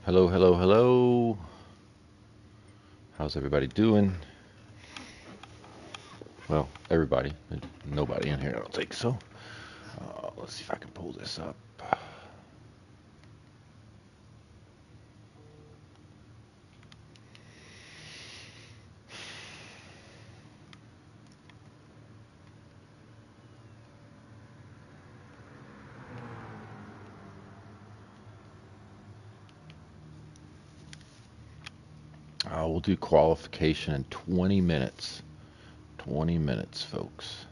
Hello, hello, hello. How's everybody doing? Well, everybody. Nobody in here, I don't think so. Let's see if I can pull this up. We'll do qualification in 20 minutes. 20 minutes, folks.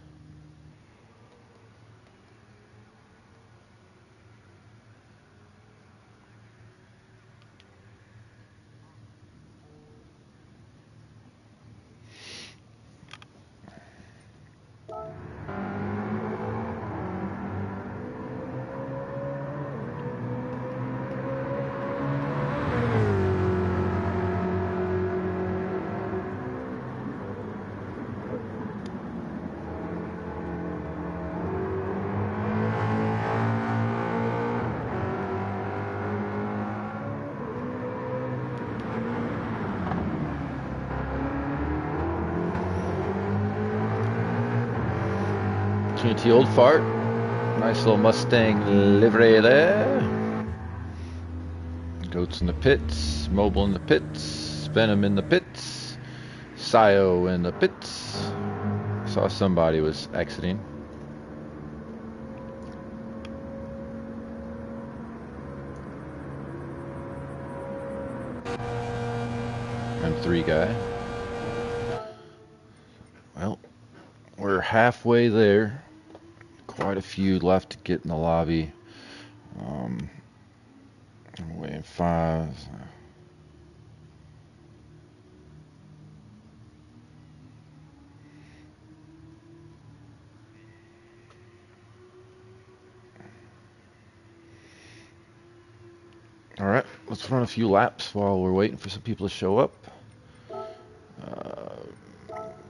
Trinity Old Fart. Nice little Mustang livery there. Goats in the pits. Mobile in the pits. Venom in the pits. Sio in the pits. Saw somebody was exiting. M3 guy. Well, we're halfway there. Quite a few left to get in the lobby. I'm waiting 5. All right, let's run a few laps while we're waiting for some people to show up.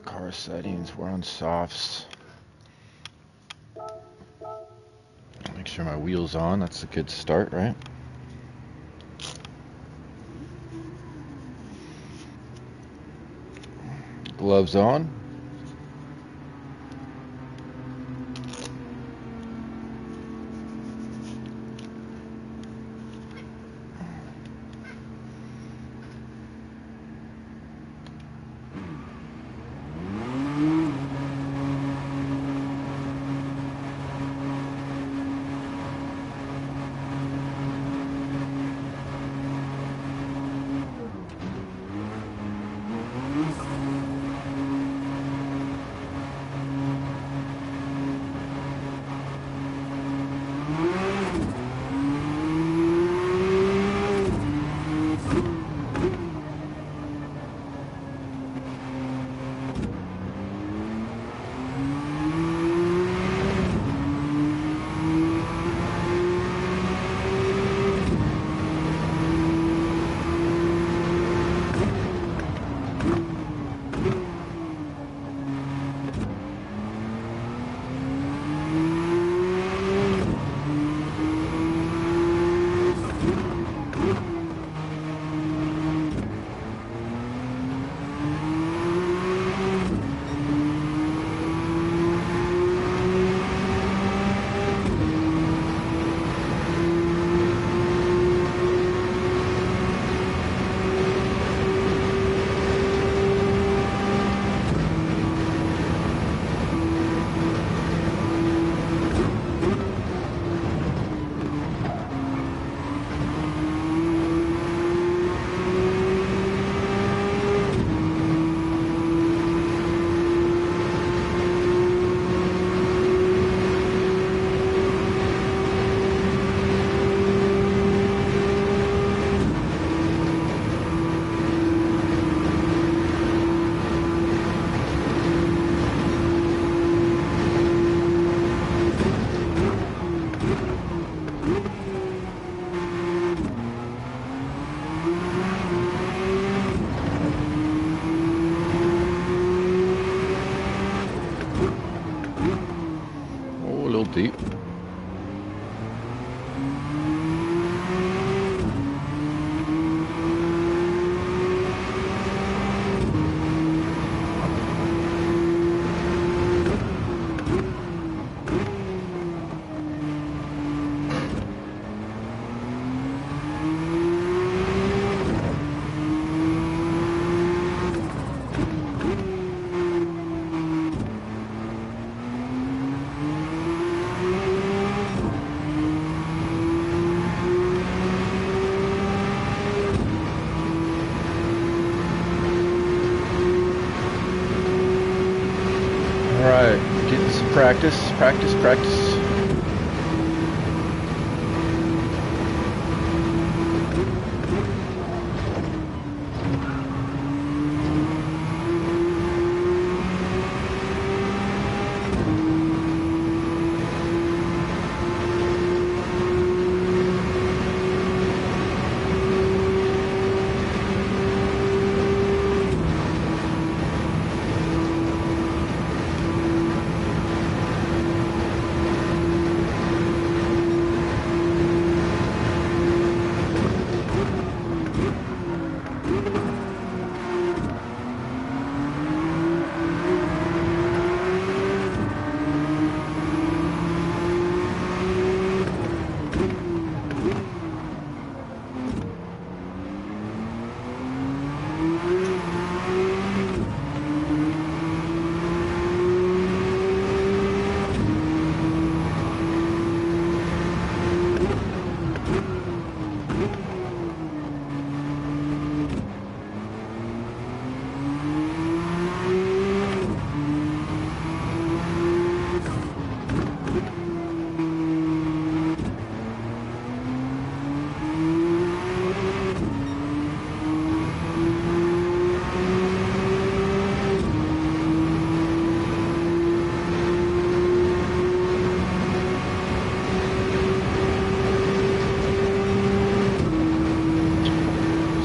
Car settings, we're on softs. Make sure my wheel's on, that's a good start, right? Gloves on. Deep. right, getting some practice.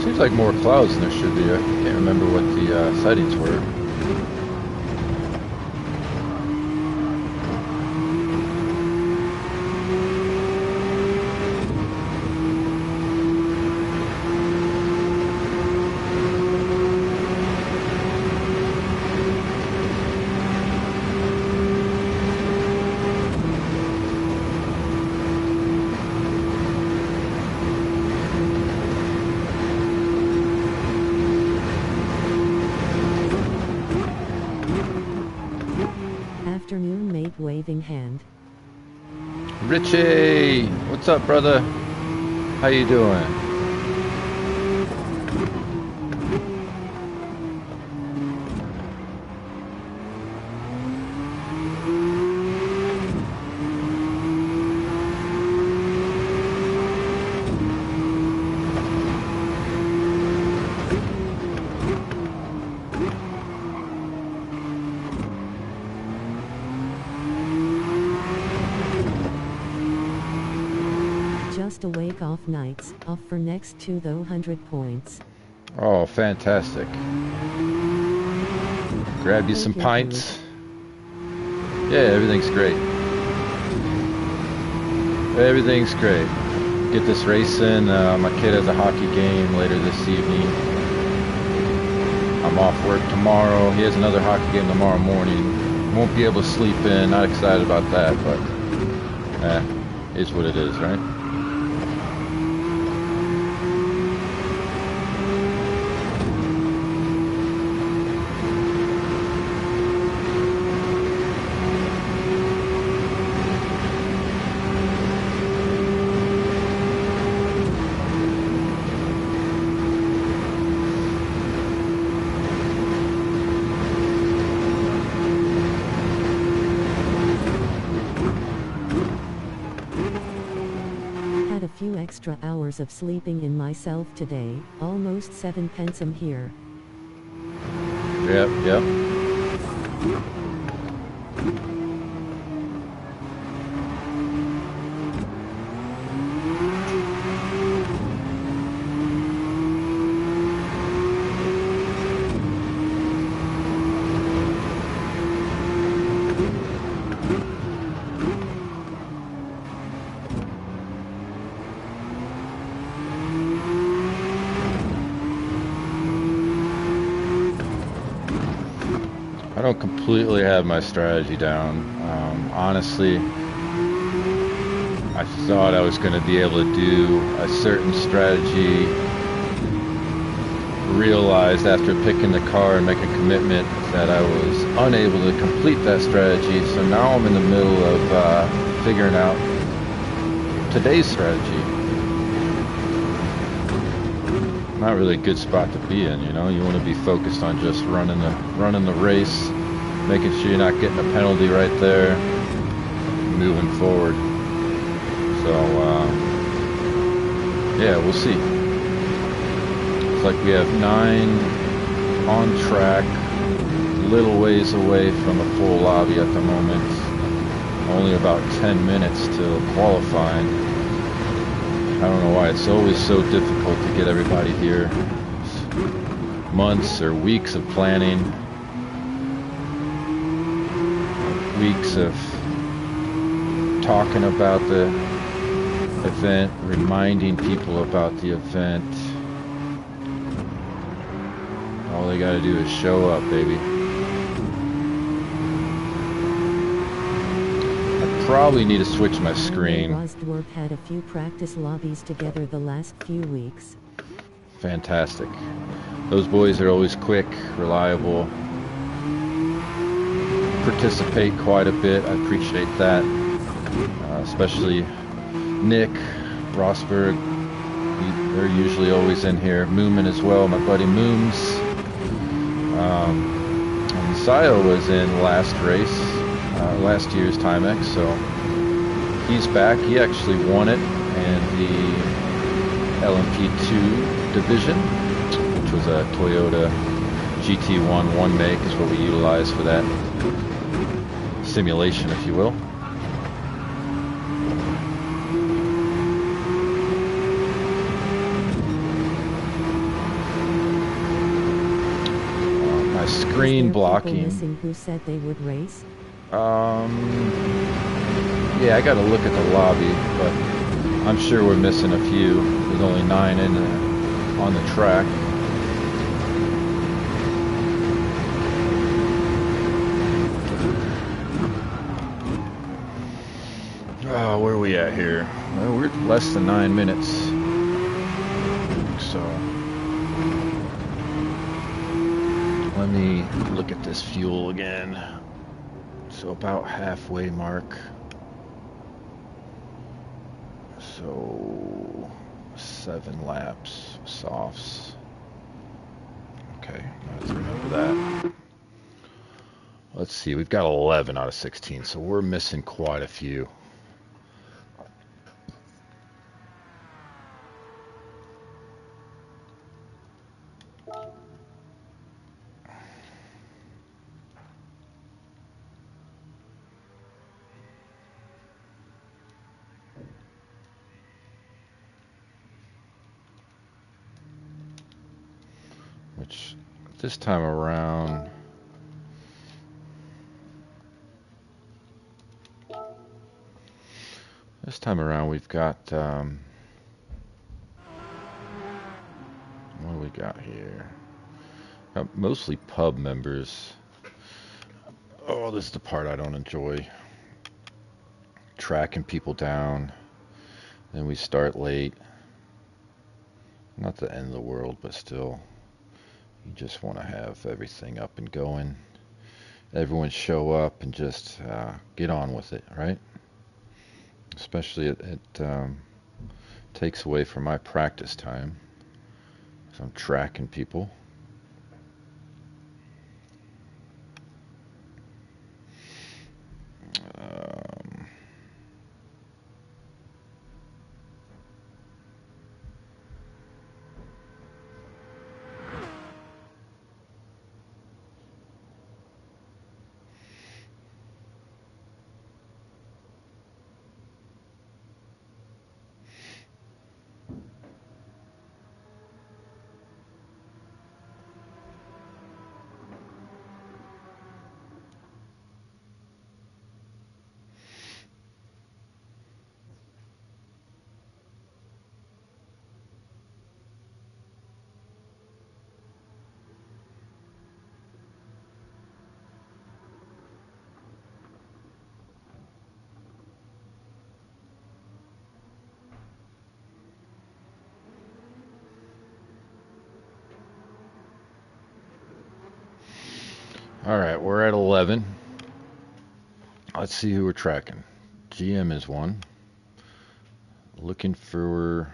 Seems like more clouds than there should be. I can't remember what the sightings were. Afternoon, mate, waving hand. Richie, what's up, brother? How you doing? Just awake off nights, off for next 200 points. Oh, fantastic. Grab you some pints. Yeah, everything's great. Everything's great. Get this race in. My kid has a hockey game later this evening. I'm off work tomorrow. He has another hockey game tomorrow morning. Won't be able to sleep in. Not excited about that, but is what it is, right? Few extra hours of sleeping in myself today, almost 7 pensum here. Yep. I don't completely have my strategy down. Honestly, I thought I was going to be able to do a certain strategy. Realized after picking the car and making a commitment that I was unable to complete that strategy. So now I'm in the middle of figuring out today's strategy. Not really a good spot to be in, you know. You want to be focused on just running the race, making sure you're not getting a penalty right there, moving forward. So, yeah, we'll see. Looks like we have 9 on track, little ways away from a full lobby at the moment. Only about 10 minutes till qualifying. I don't know why it's always so difficult to get everybody here. Months or weeks of planning, weeks of talking about the event, reminding people about the event. All they gotta do is show up, baby. I probably need to switch my screen. Rosdorp had a few practice lobbies together the last few weeks. Fantastic. Those boys are always quick, reliable, participate quite a bit. I appreciate that. Especially Nick, Rosberg. They're usually always in here. Moomin as well, my buddy Mooms. And Sayo was in last race, last year's Timex, so he's back. He actually won it in the LMP2 division, which was a Toyota GT1 one make is what we utilize for that simulation, if you will. My screen blocking. Missing who said they would race? Yeah, I got to look at the lobby, but I'm sure we're missing a few. There's only 9 in on the track. Oh, where are we at here? Well, we're less than 9 minutes. So let me look at this fuel again. So about halfway mark. So 7 laps, softs. Okay, let's remember that. Let's see, we've got 11 out of 16, so we're missing quite a few. Which this time around, we've got what do we got here? Got mostly pub members. Oh, this is the part I don't enjoy. Tracking people down. Then we start late. Not the end of the world, but still. You just want to have everything up and going. Everyone show up and just get on with it, right? Especially it takes away from my practice time. So I'm tracking people. Alright, we're at 11. Let's see who we're tracking. GM is one. Looking for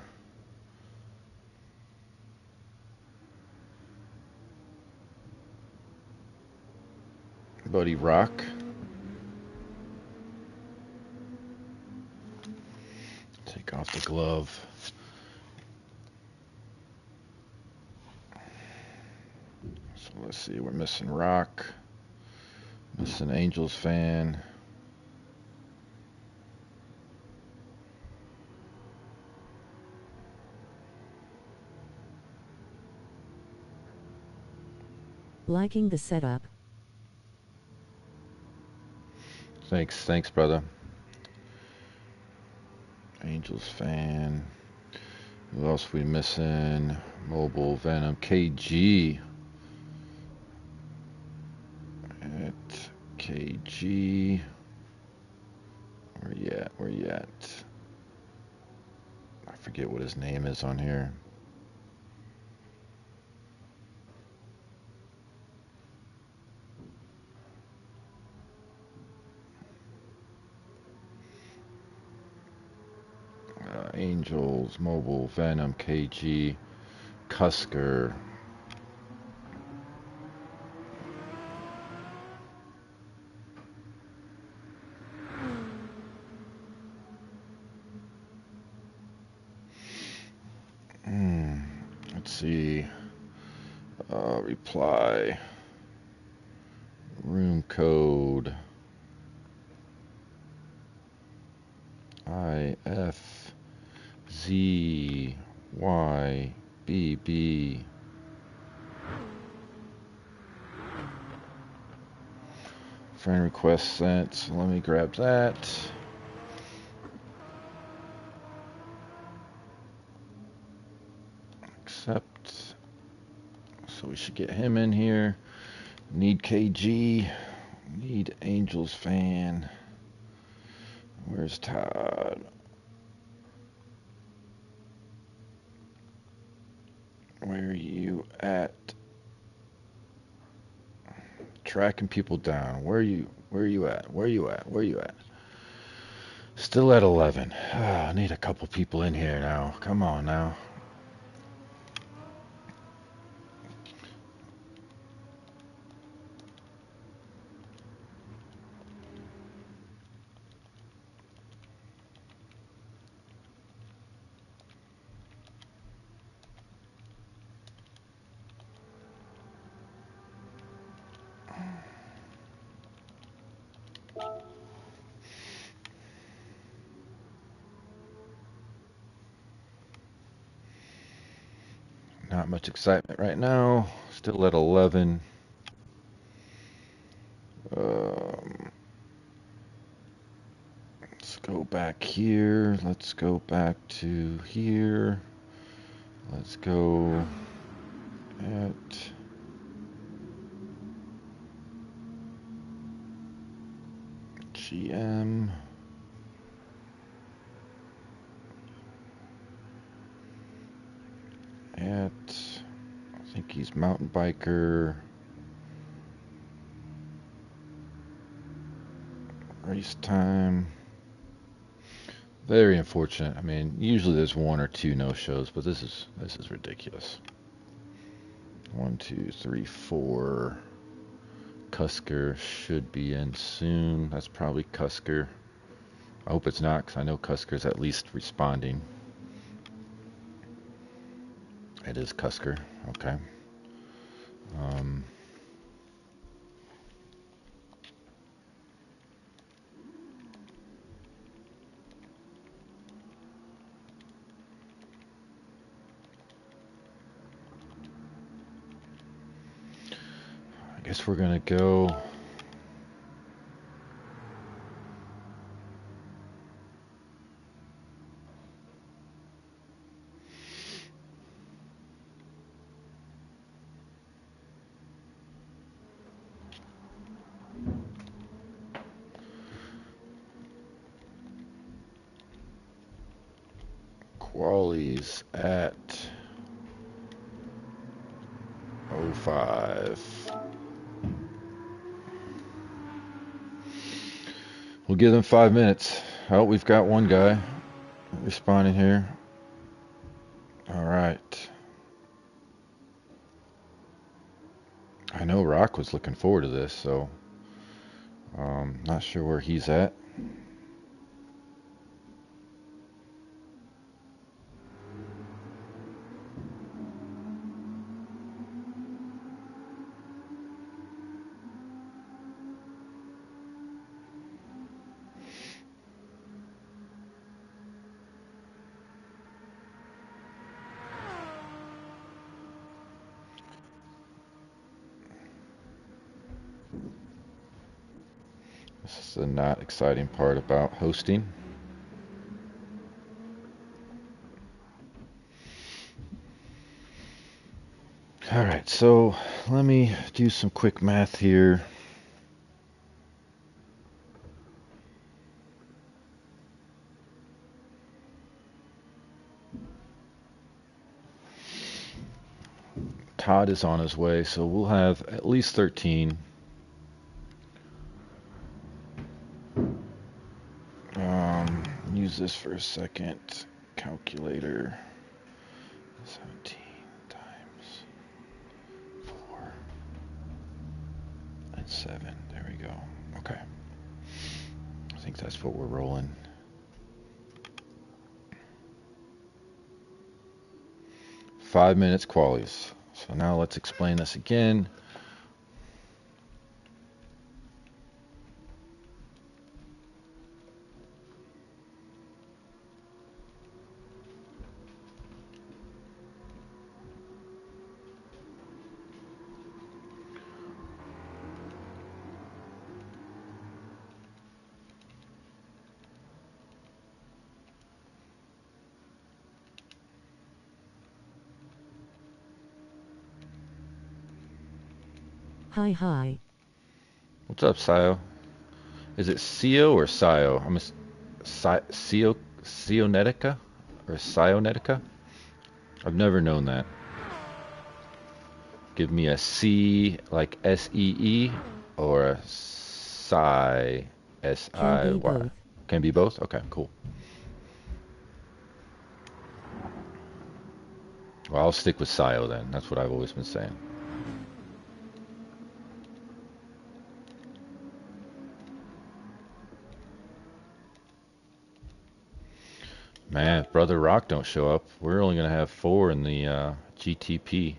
buddy Rock. Take off the glove. So let's see, we're missing Rock, missing Angels fan. Liking the setup. Thanks, brother. Angels fan. Who else we missing? Mobile Venom KG. At KG. Where you at? I forget what his name is on here. Angels, Mobile, Venom, KG, Cusker. Let's see. Reply. Room code. IFZYBB. Friend request sent. So let me grab that. Accept. So we should get him in here. Need KG. Need Angels fan. Where's Todd? Where are you at? Tracking people down. Where are you at? Still at 11. I need a couple people in here now. Come on now. Not much excitement right now. Still at 11. Let's go back here. Let's go back to here. Let's go at GM. At, I think he's mountain biker. Race time. Very unfortunate. I mean, usually there's one or two no-shows, but this is ridiculous. 1, 2, 3, 4. Cusker should be in soon. That's probably Cusker. I hope it's not, because I know Cusker's at least responding. It is Cusker. Okay. I guess we're gonna go. Qualies at 05. We'll give them 5 minutes. Oh, we've got one guy responding here. All right. I know Rock was looking forward to this, so Not sure where he's at. This is the not exciting part about hosting. Alright, so let me do some quick math here. Todd is on his way, so we'll have at least 13. Use this for a second. Calculator. 17 times 4 and 7. There we go. Okay. I think that's what we're rolling. Five minutes qualies. So now let's explain this again. Hi. What's up, Sio? Is it Sio or Sio? I'm a Sionetica or Sionetica? I've never known that. Give me a C like S-E-E or a Psi S-I-Y. Can be both. Can be both? Okay, cool. Well, I'll stick with Sio then. That's what I've always been saying. Man, if Brother Rock don't show up, we're only going to have 4 in the GTP.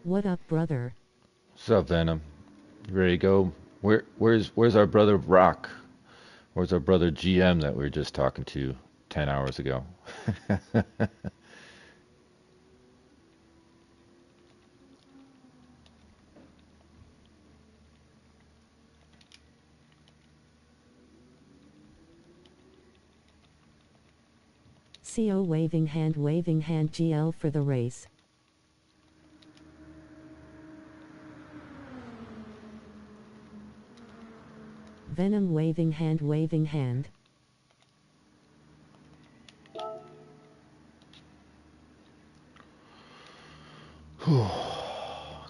What up, brother? What's up, Venom? You ready to go? Where's our brother Rock? Where's our brother GM that we were just talking to 10 hours ago? CO waving hand GL for the race. Venom waving hand.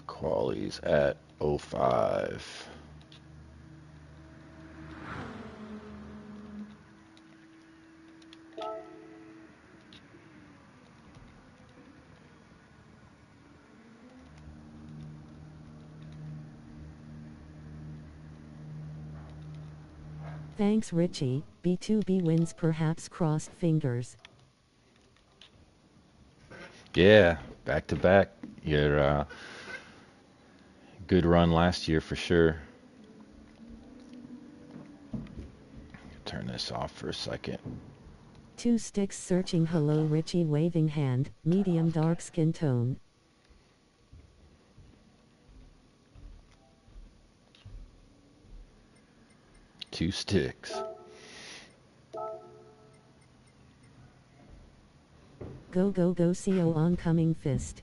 Qualies at 05. Thanks, Richie. B2B wins, perhaps crossed fingers. Yeah, back to back. Your good run last year for sure. Turn this off for a second. 2 sticks searching. Hello, Richie waving hand, medium dark skin tone. Two sticks. Go CO oncoming fist.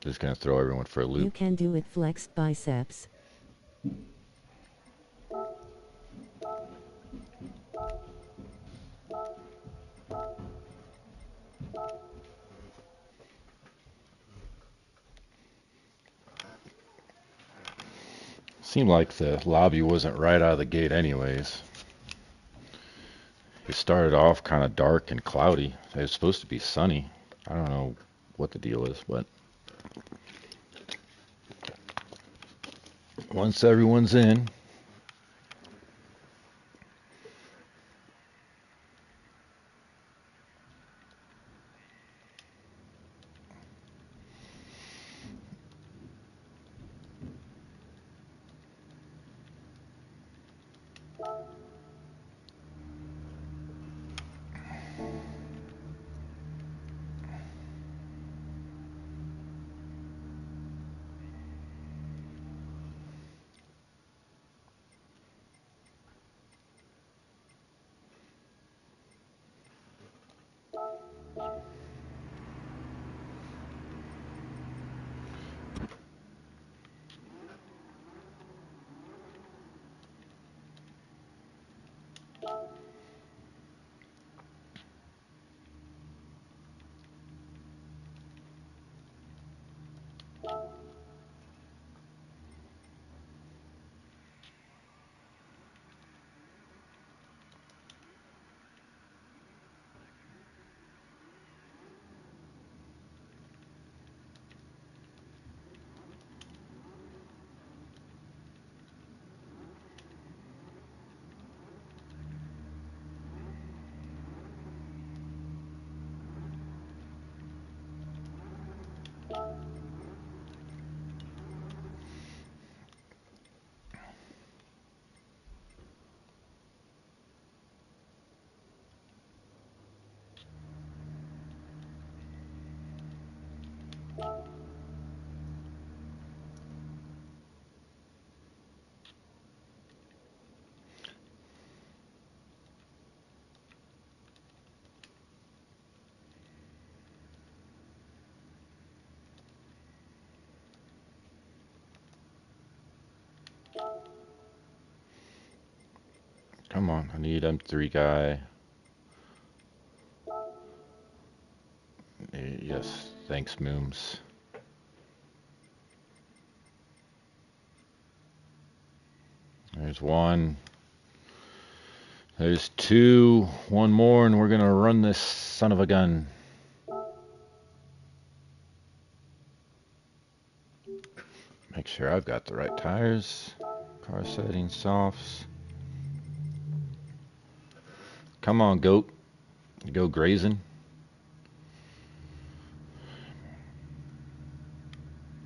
Just gonna throw everyone for a loop. You can do it, flexed biceps. Seemed like the lobby wasn't right out of the gate anyways. It started off kind of dark and cloudy. It was supposed to be sunny. I don't know what the deal is, but once everyone's in, come on, I need M3 guy. Yes, thanks, Mooms. There's one. There's two. One more, and we're gonna run this son of a gun. Make sure I've got the right tires. Car settings, softs. Come on, goat. Go grazing.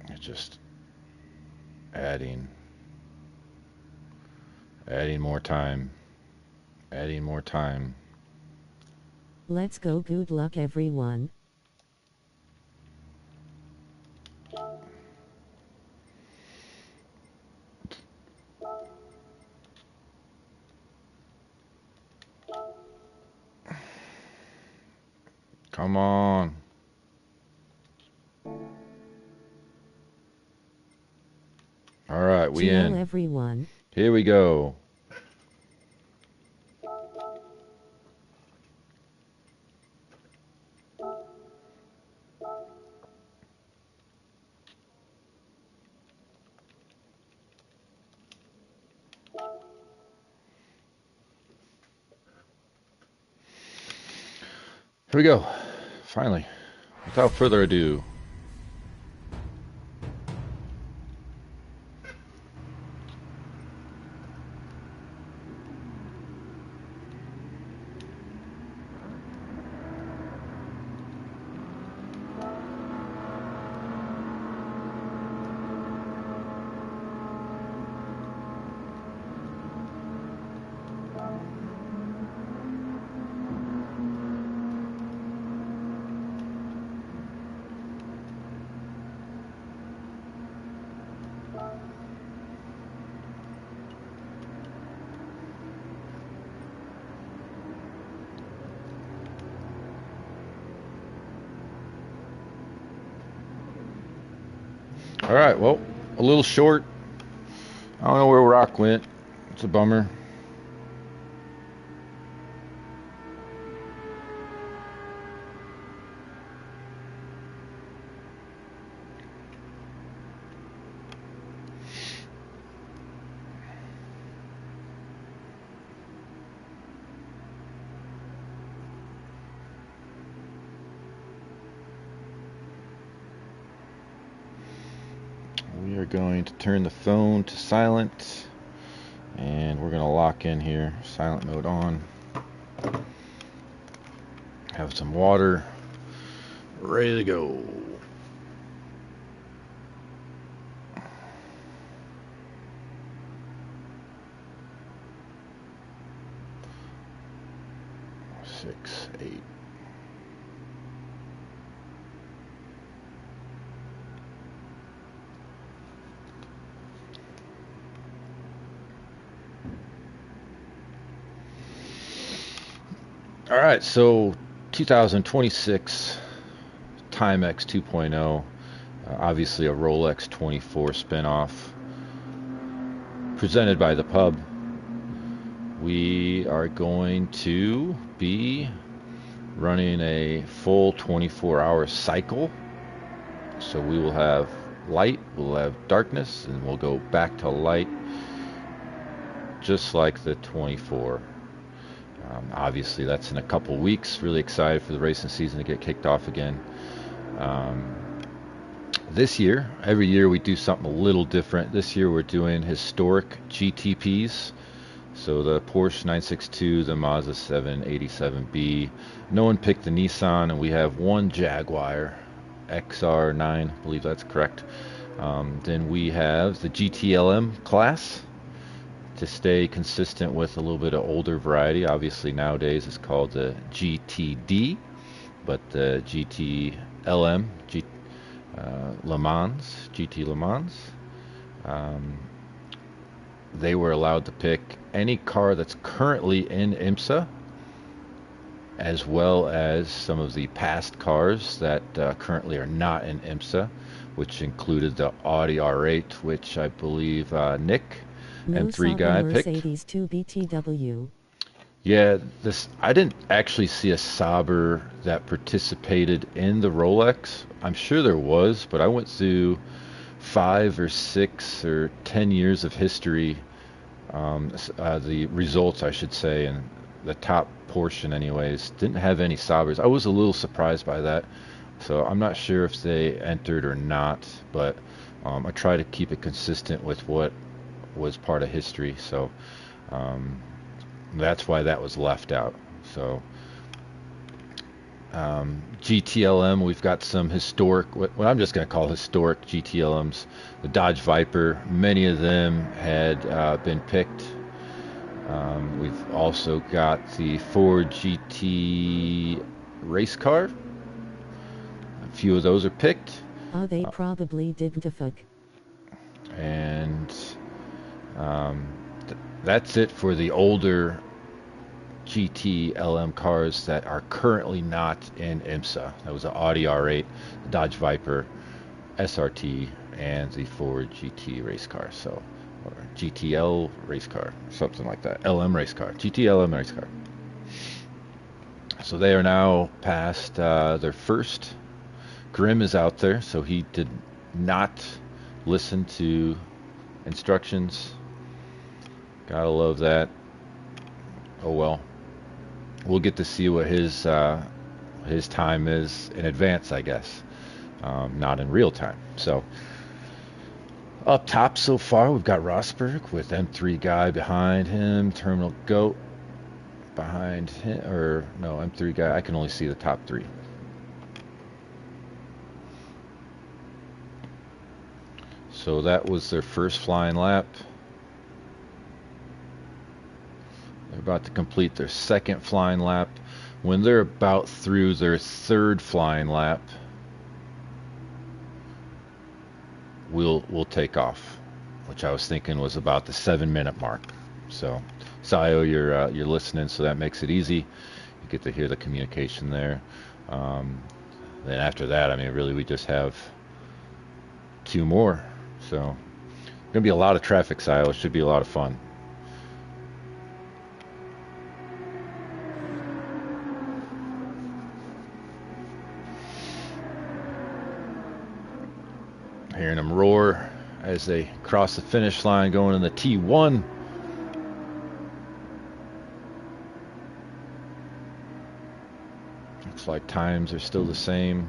It's just adding more time. Adding more time. Let's go. Good luck, everyone. Come on. All right, we Ciao, in. everyone. Here we go. Here we go. Finally. Without further ado. All right, well, a little short. I don't know where Rock went. It's a bummer. going to turn the phone to silent, and we're going to lock in here. Silent mode on. Have some water. Ready to go. Six, eight. All right, so 2026 Timex 2.0, obviously a Rolex 24 spinoff, presented by the pub. We are going to be running a full 24-hour cycle. So we will have light, we'll have darkness, and we'll go back to light, just like the 24. Obviously, that's in a couple weeks. Really excited for the racing season to get kicked off again. This year, every year we do something a little different. This year we're doing historic GTPs. So the Porsche 962, the Mazda 787B. No one picked the Nissan, and we have one Jaguar XR9, I believe that's correct. Then we have the GTLM class, to stay consistent with a little bit of older variety. Obviously nowadays it's called the GTD, but the GTLM, Le Mans, GT Le Mans, they were allowed to pick any car that's currently in IMSA, as well as some of the past cars that currently are not in IMSA, which included the Audi R8, which I believe Nick, No M3 guy, picked. Mercedes 2 BTW. Yeah, I didn't actually see a Sauber that participated in the Rolex. I'm sure there was, but I went through 5 or 6 or 10 years of history, the results, I should say, and the top portion anyways, didn't have any Saubers. I was a little surprised by that, so I'm not sure if they entered or not, but I try to keep it consistent with what was part of history, so that's why that was left out. So GTLM, we've got some historic, what I'm just going to call historic GTLMs. The Dodge Viper, many of them had been picked. We've also got the Ford GT race car. A few of those are picked. They probably didn't fuck. And that's it for the older GT-LM cars that are currently not in IMSA. That was the Audi R8, the Dodge Viper, SRT, and the Ford GT race car. So, or GTL race car, something like that. LM race car, GT-LM race car. So they are now past their first. Grimm is out there, so he did not listen to instructions. Gotta love that. Oh well. We'll get to see what his time is in advance, I guess. Not in real time. So up top so far, we've got Rosberg with M3 guy behind him, Terminal Goat behind him, or no, M3 guy. I can only see the top three. So that was their first flying lap. They're about to complete their second flying lap. When they're about through their third flying lap, we'll take off, which I was thinking was about the 7-minute mark. So, Sayo, you're listening, so that makes it easy. You get to hear the communication there. Then after that, I mean, really, we just have 2 more. So, gonna be a lot of traffic, Sayo. It should be a lot of fun. Hearing them roar as they cross the finish line going in the T1. Looks like times are still the same.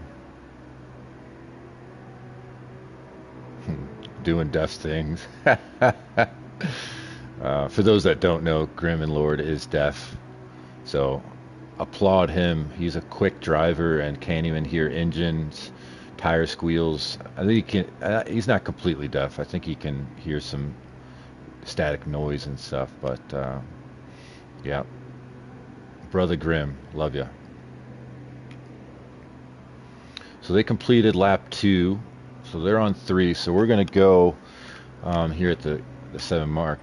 doing deaf things. For those that don't know, Grim and Lord is deaf, so applaud him. He's a quick driver and can't even hear engines, tire squeals. I think he can. He's not completely deaf. I think he can hear some static noise and stuff. But yeah, brother Grim, love ya. So they completed lap 2, so they're on 3. So we're gonna go here at the 7 mark.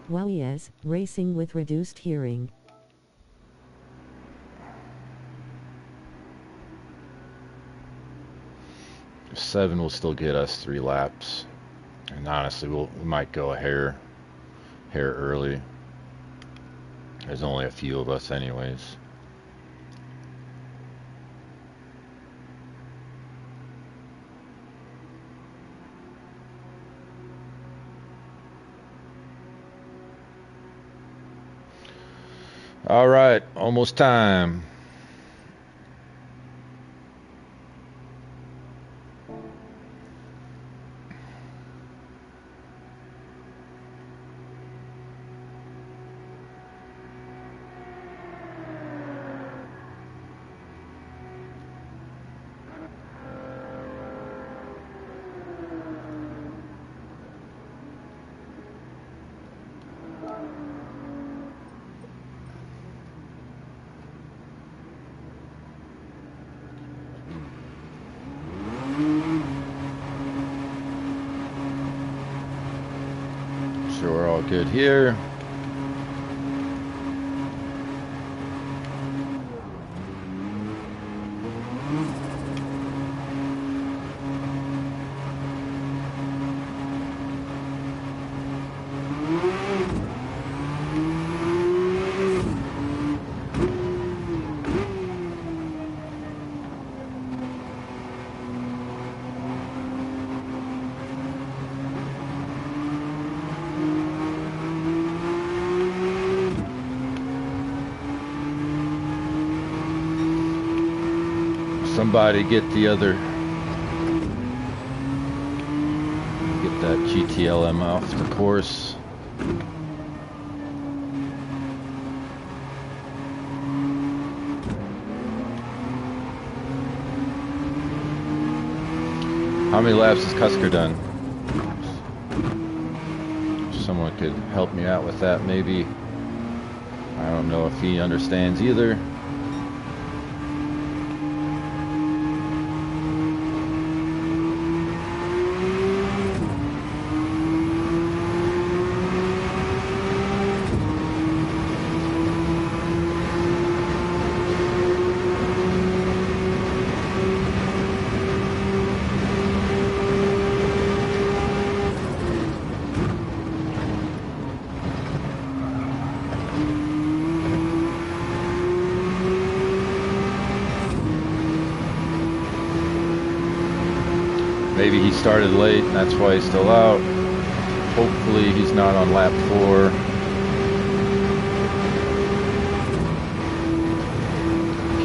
Wow, yes, racing with reduced hearing. 7 will still get us 3 laps, and honestly, we might go a hair early. There's only a few of us, anyways. All right, almost time. So we're all good here. Somebody get the other, get that GTLM off the course. How many laps has Cusker done? Someone could help me out with that, maybe. I don't know if he understands either. Maybe he started late and that's why he's still out. Hopefully he's not on lap 4.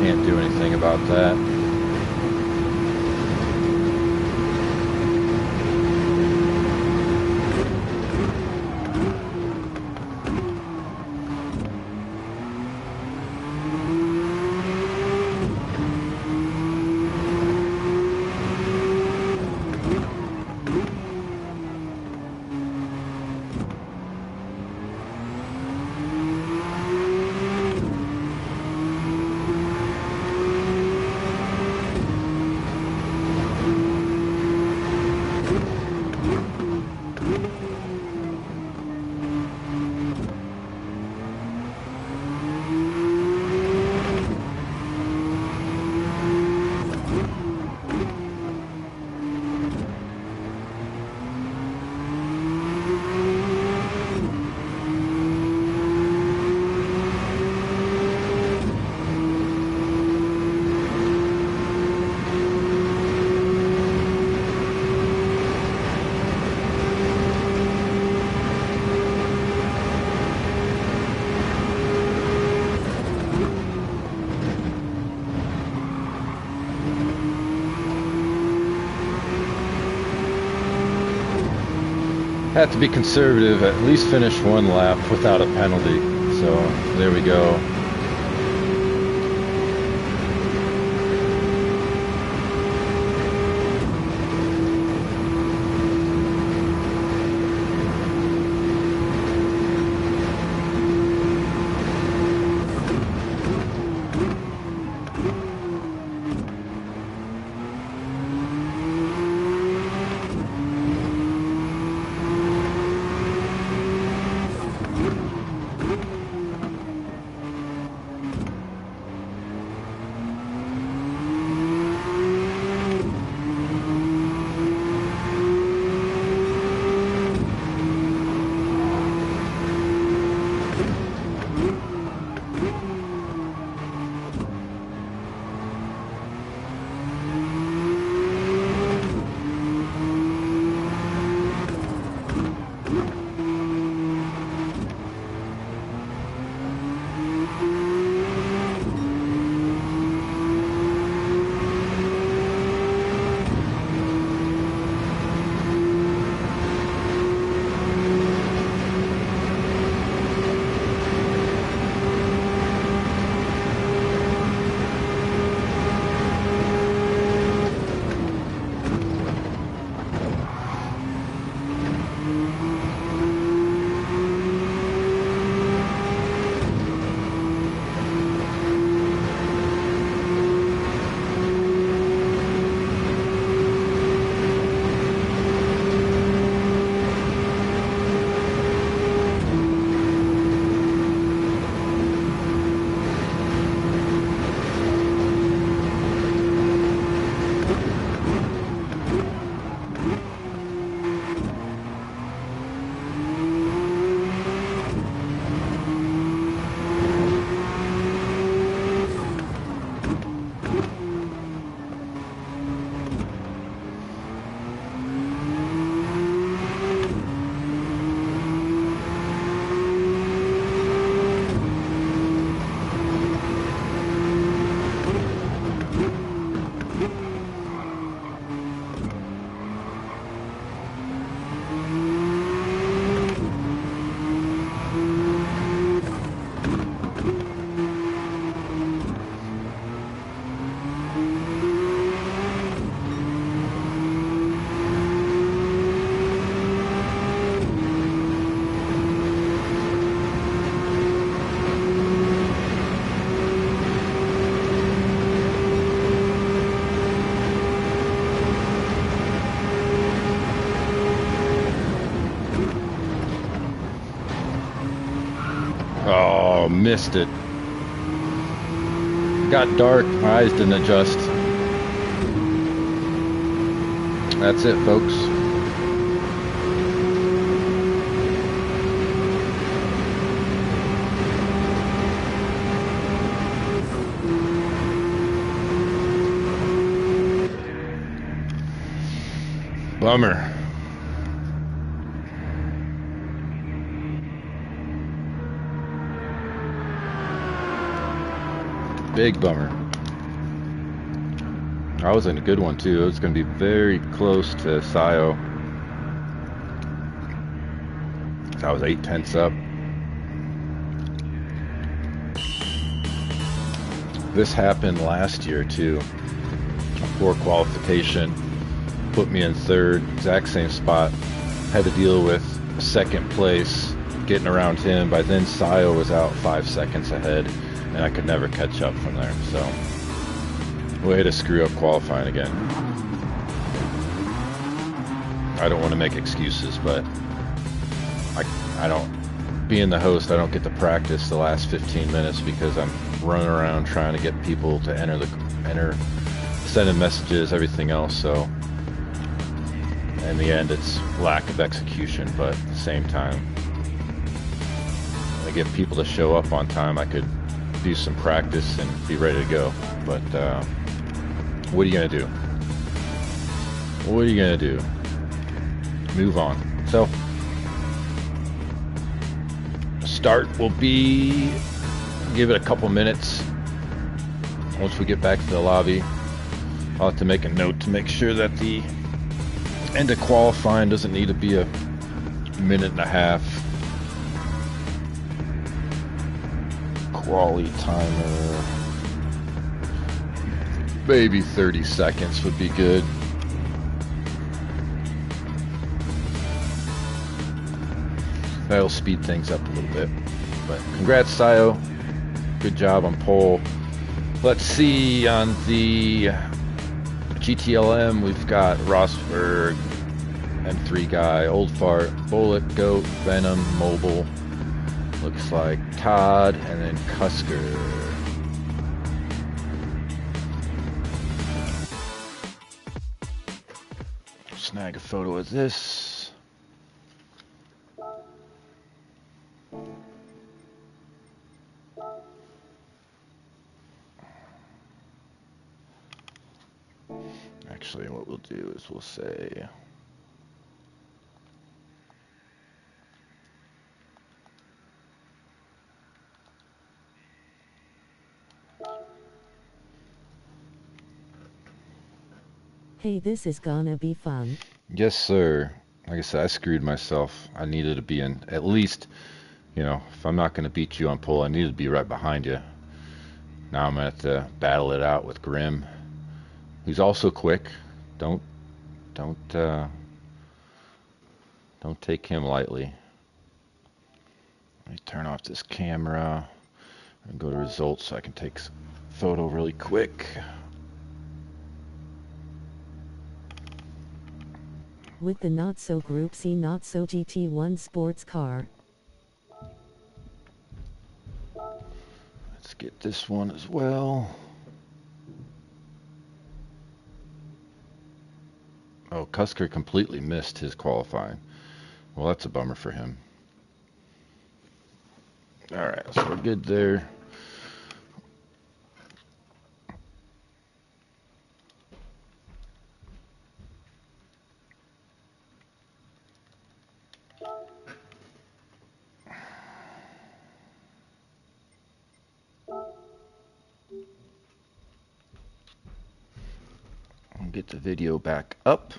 Can't do anything about that. Had to be conservative, at least finish one lap without a penalty. So there we go. Oh, missed it. Got dark, my eyes didn't adjust. That's it, folks. Bummer. Big bummer. I was in a good one too. It was going to be very close to Sio. I was 8/10 up. This happened last year too. A poor qualification put me in third, exact same spot. Had to deal with second place, getting around him. By then Sio was out 5 seconds ahead, and I could never catch up from there. So way to screw up qualifying again. I don't want to make excuses, but I don't, being the host, I don't get to practice the last 15 minutes because I'm running around trying to get people to enter, sending messages, everything else. So in the end, it's lack of execution, but at the same time, to get people to show up on time, I could do some practice and be ready to go. But what are you gonna do? What are you gonna do? Move on. So start will be, give it a couple minutes. Once we get back to the lobby, I'll have to make a note to make sure that the end of qualifying doesn't need to be a minute and a half. Quality timer. Maybe 30 seconds would be good. That'll speed things up a little bit. But congrats, Sayo. Good job on pole. Let's see, on the GTLM, we've got Rosberg, M3 guy, Old Fart, Bullet, Goat, Venom, Mobile. Looks like Todd, and then Cusker. Snag a photo of this. Actually, what we'll do is we'll say Hey, this is gonna be fun. yes, sir. Like I said, I screwed myself. I needed to be in at least, if I'm not going to beat you on pole, I needed to be right behind you. Now I'm going to have to battle it out with Grim, who's also quick. Don't take him lightly. Let me turn off this camera and go to results so I can take a photo really quick. With the Not So Group C Not So GT1 sports car. Let's get this one as well. Oh, Cusker completely missed his qualifying. Well, that's a bummer for him. All right, so we're good there. I'll get the video back up.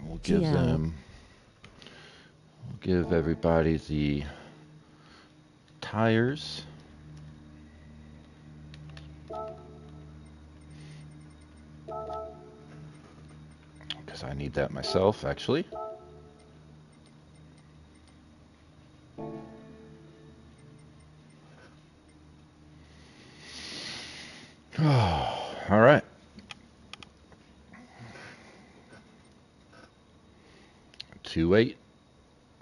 We'll give everybody the tires. Because I need that myself, actually. Oh, all right. 2-8.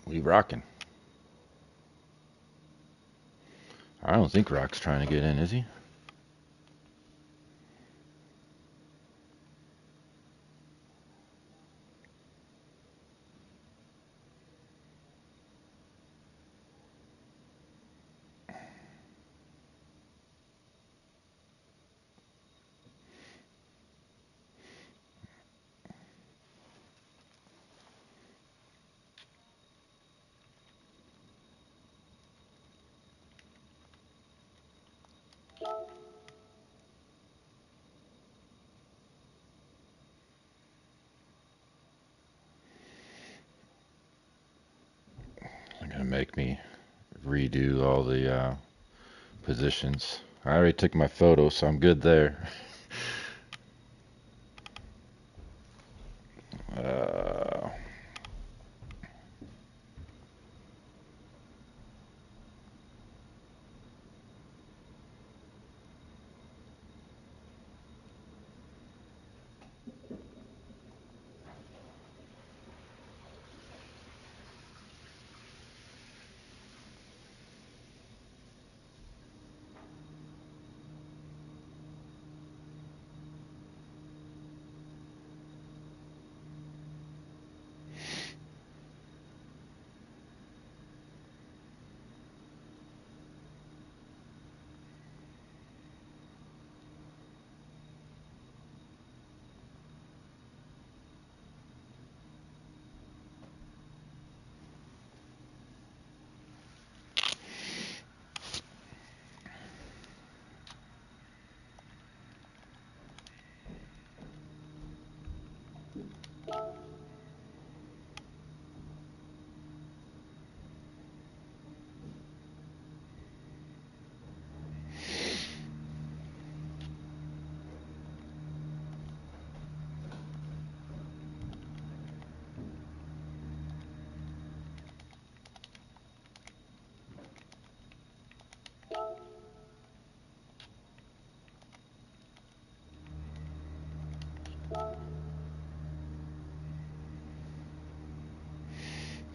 We rocking. I don't think Rock's trying to get in, is he? They're going to make me redo all the positions. I already took my photo, so I'm good there.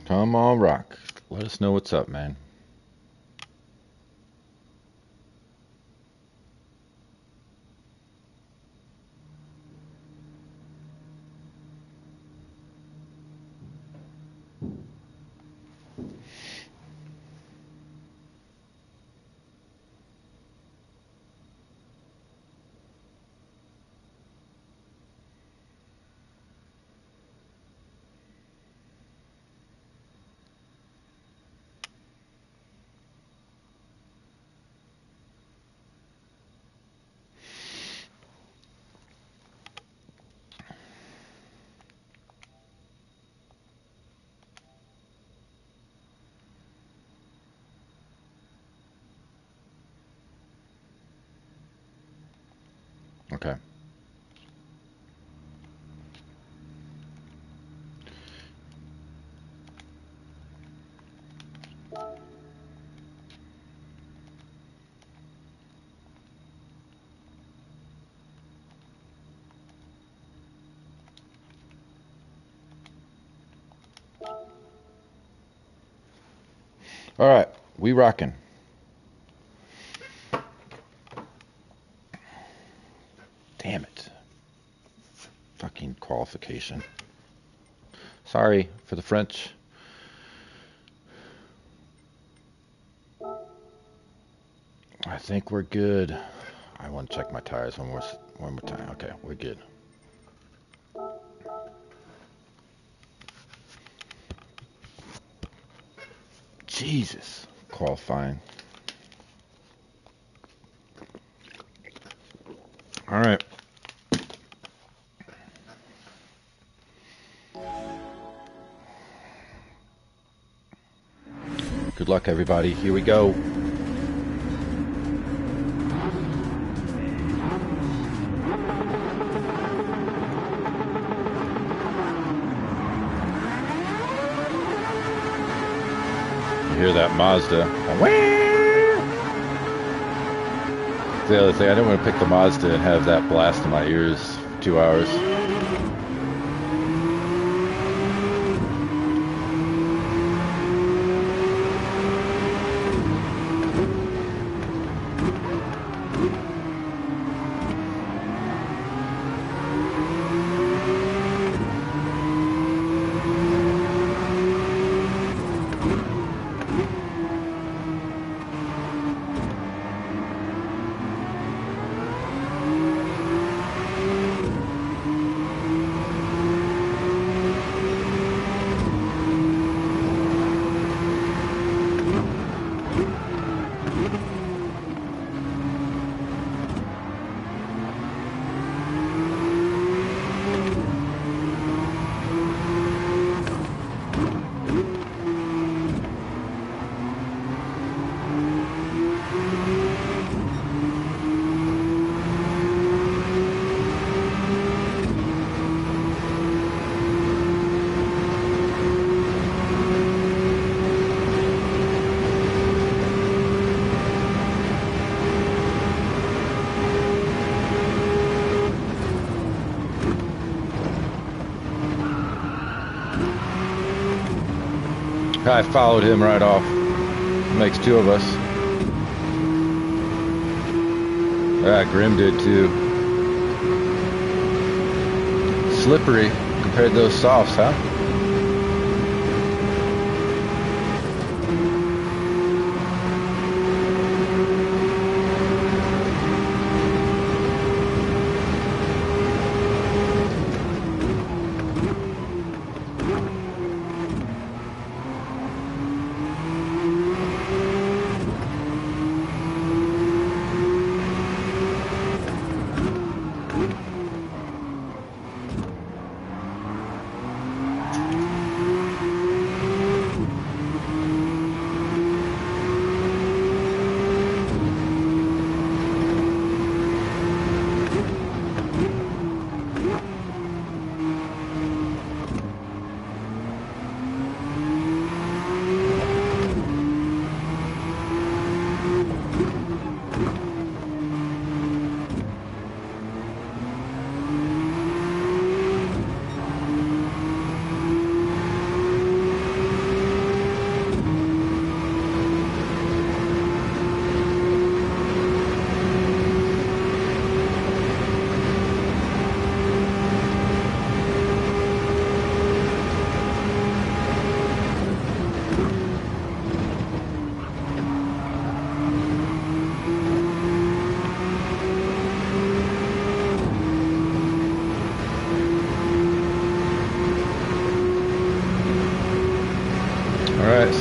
Come on, Rock. Let us know what's up, man. Okay. All right, we rocking. Damn it. Fucking qualification. Sorry for the French. I think we're good. I want to check my tires one more time. Okay, we're good. Jesus. Qualifying. All right. Good luck, everybody. Here we go. You hear that Mazda? The other thing, I didn't want to pick the Mazda and have that blast in my ears for 2 hours. I followed him right off. Makes two of us. Yeah, Grim did too. Slippery compared to those softs, huh?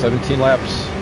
17 laps.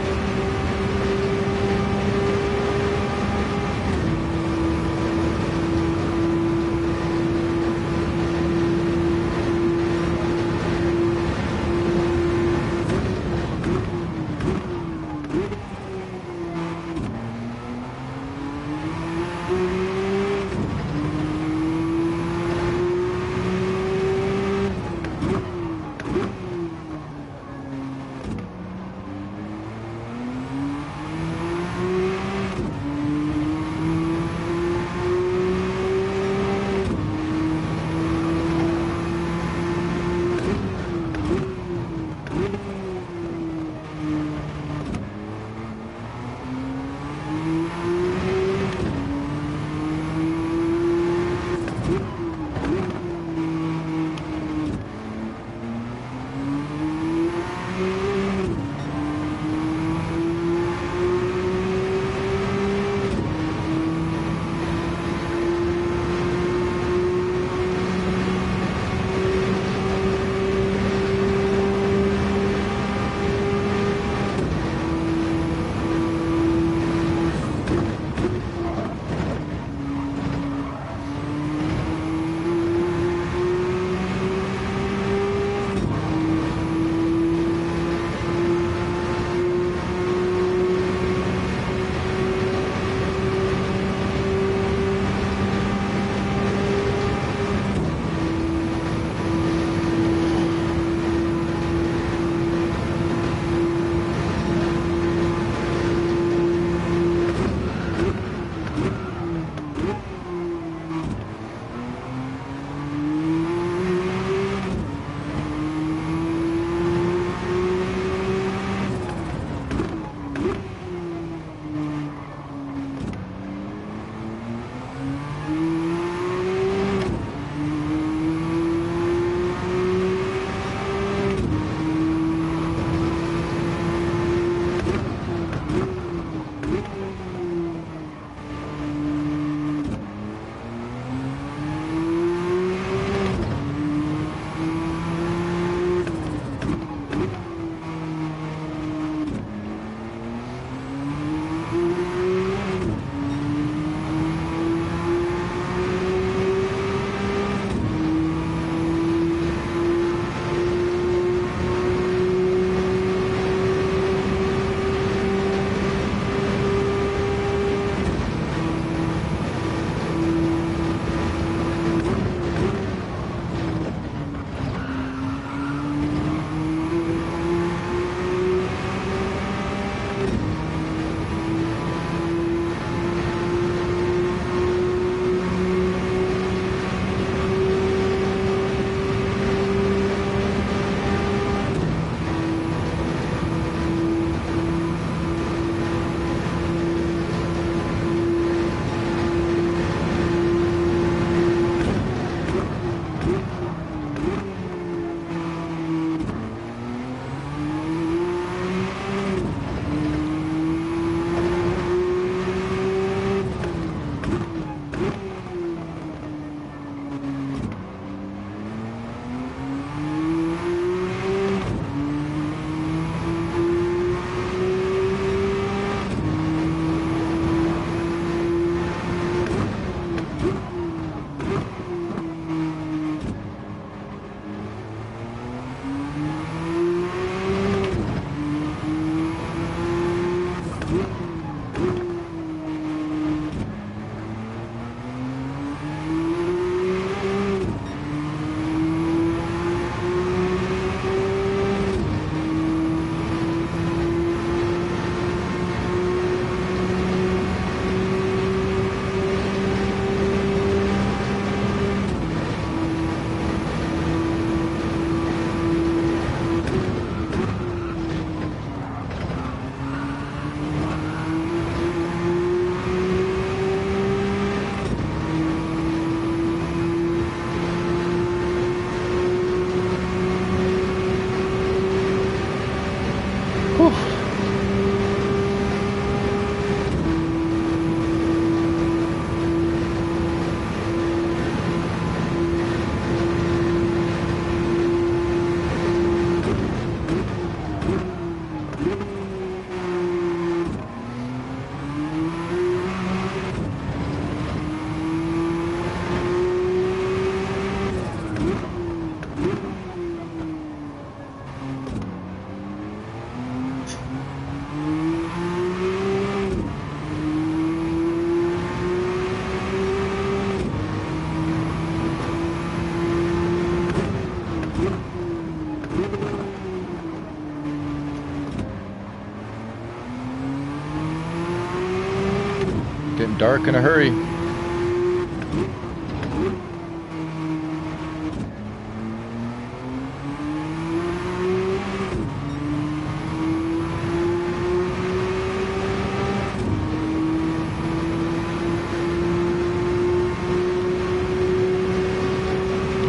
dark in a hurry.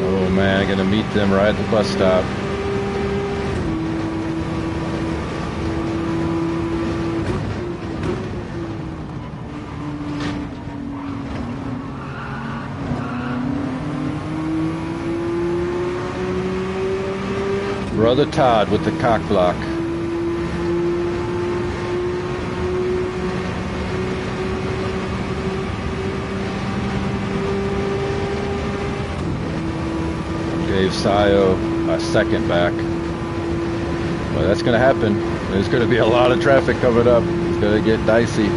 Oh man, I'm gonna meet them right at the bus stop. Brother Todd with the cock block. Gave Sayo a second back. Well, that's going to happen. There's going to be a lot of traffic coming up. It's going to get dicey.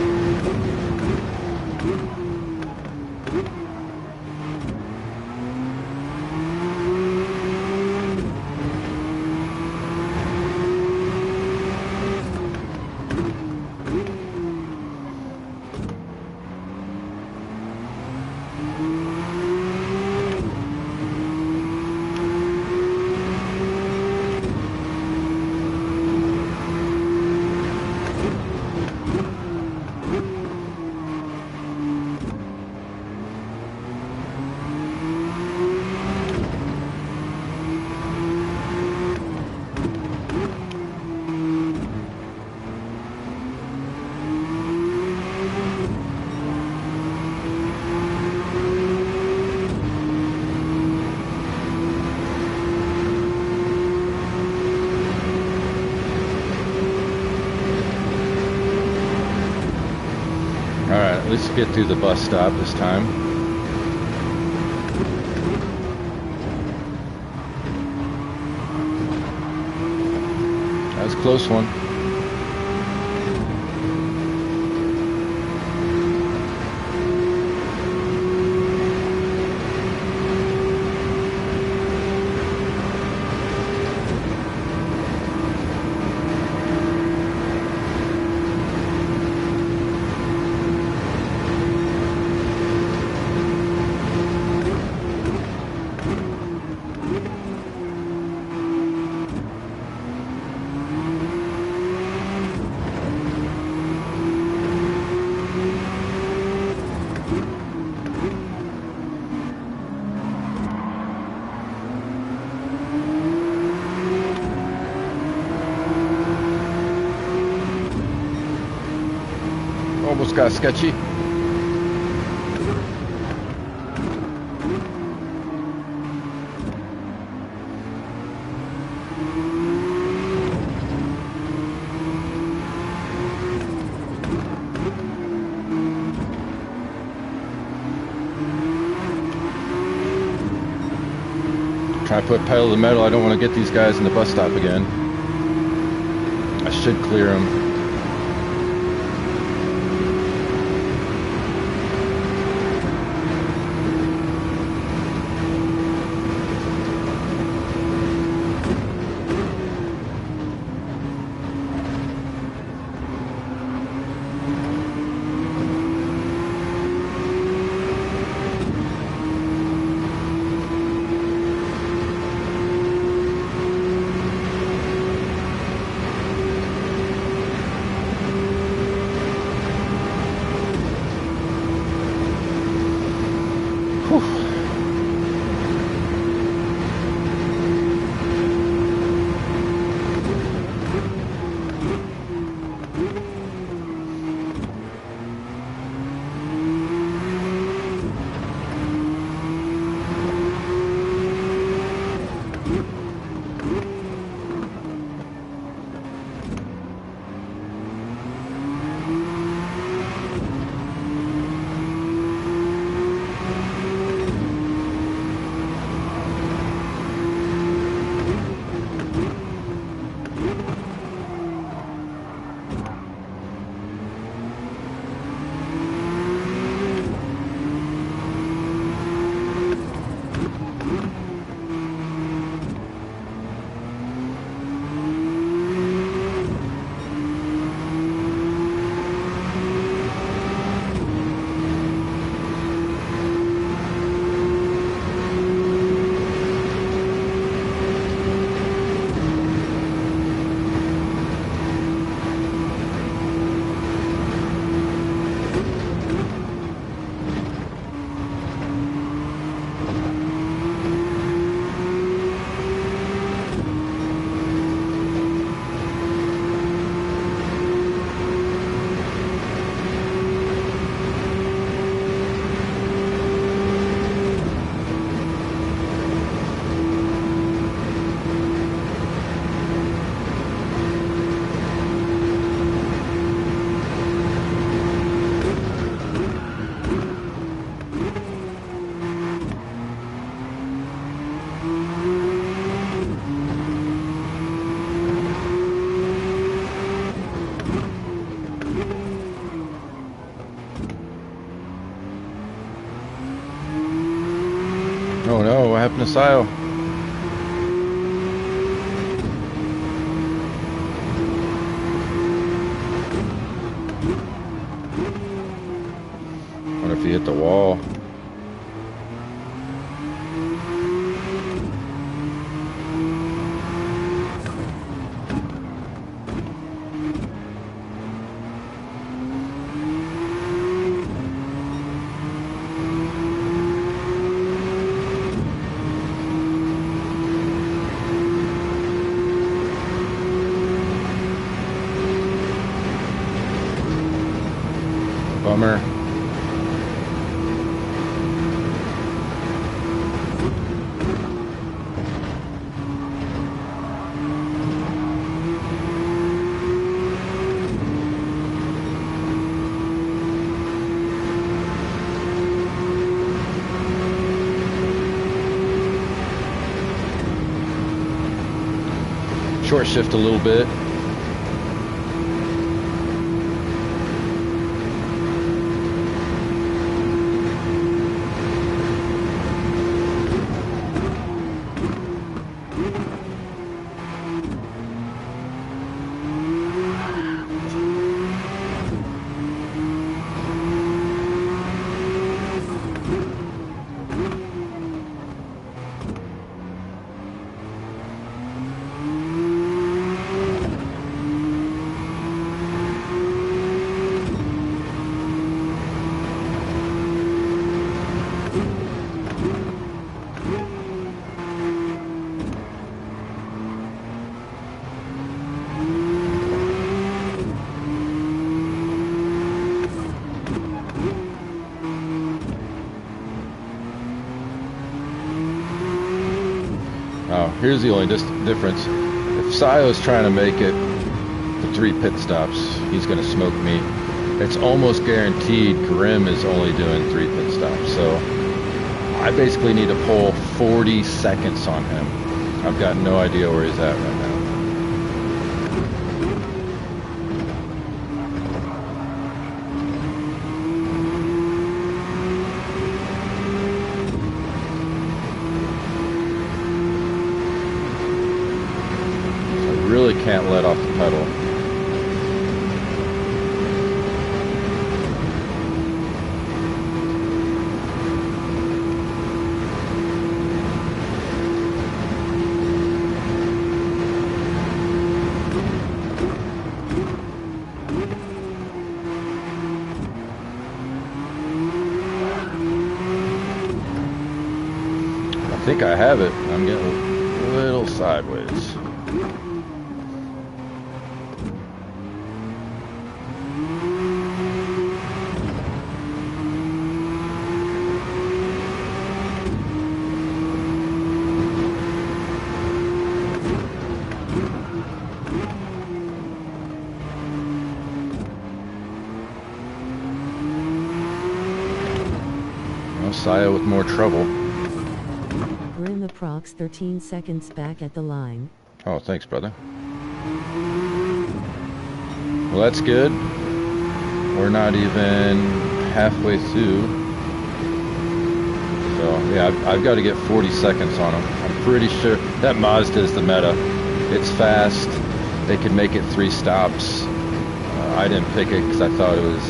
Alright, let's get through the bus stop this time. That was a close one. Almost got sketchy. Try to put pedal to the metal. I don't want to get these guys in the bus stop again. I should clear them. Sayo. Wonder if he hit the wall. Bummer. Short shift a little bit. Oh, here's the only difference. If Sayo's trying to make it for 3 pit stops, he's going to smoke me. It's almost guaranteed Grim is only doing 3 pit stops. So I basically need to pull 40 seconds on him. I've got no idea where he's at right now. Really can't let off the pedal. I think I have it. I'm getting a little sideways. Saya with more trouble. Grim approx 13 seconds back at the line. Oh, thanks, brother. Well, that's good. We're not even halfway through. So, yeah, I've got to get 40 seconds on them. I'm pretty sure that Mazda is the meta. It's fast. They can make it 3 stops. I didn't pick it because I thought it was,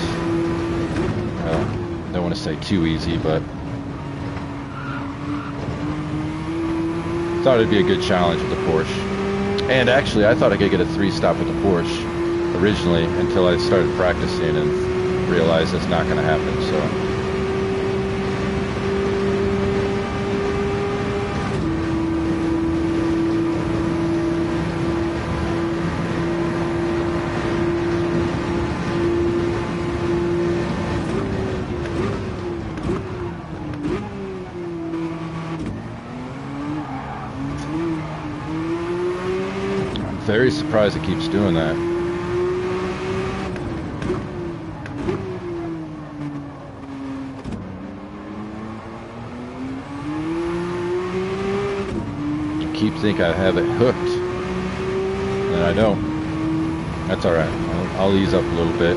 I don't want to say too easy, but thought it'd be a good challenge with the Porsche. And actually, I thought I could get a 3-stop with the Porsche originally until I started practicing and realized it's not going to happen. So. Very surprised it keeps doing that. I keep thinking I have it hooked, and I don't. That's all right. I'll ease up a little bit.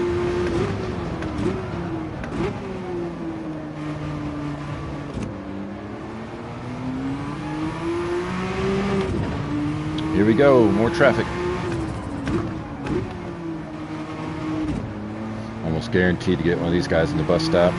Here we go, more traffic. Almost guaranteed to get one of these guys in the bus stop.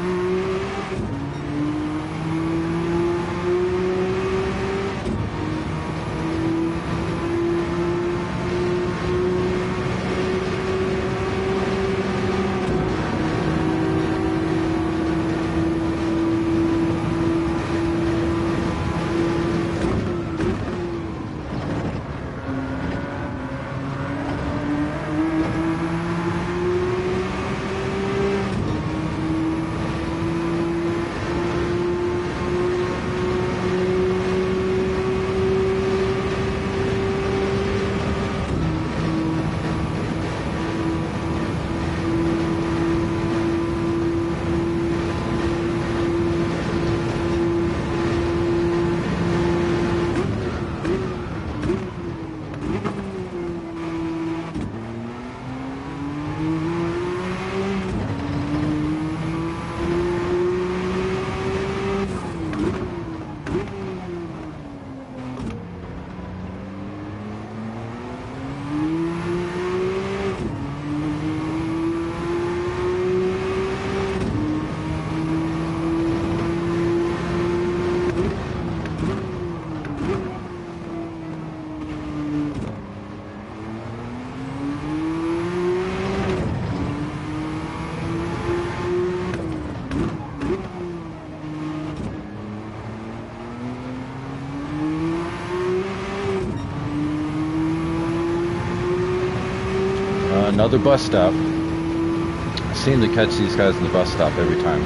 Another bus stop. I seem to catch these guys in the bus stop every time.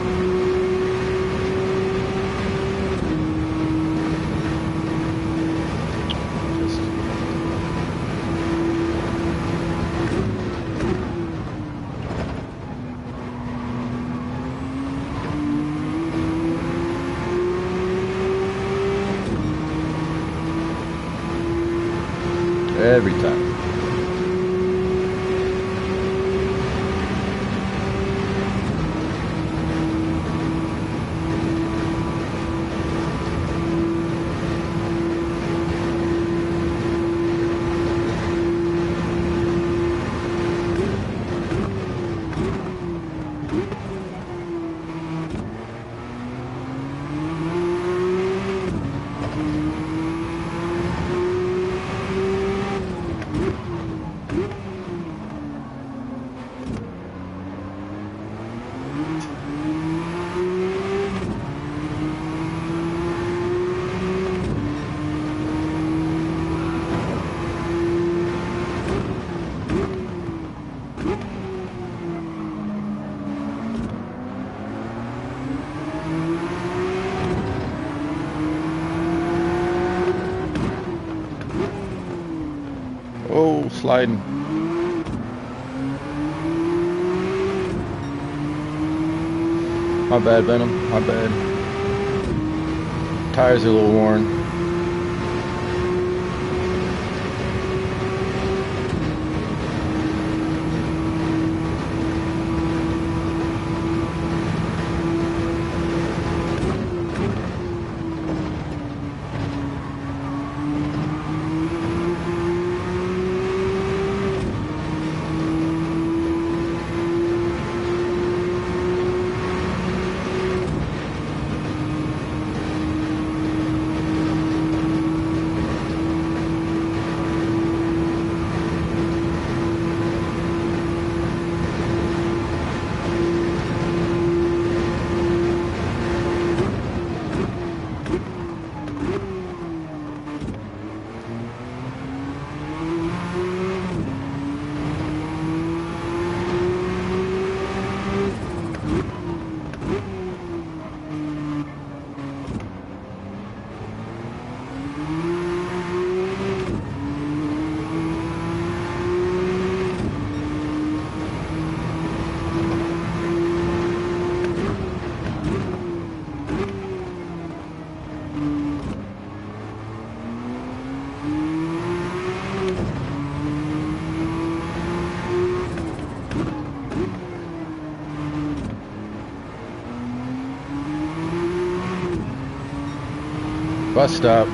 Every time. Oh, sliding. My bad, Venom. My bad. Tires are a little worn. Bus stop.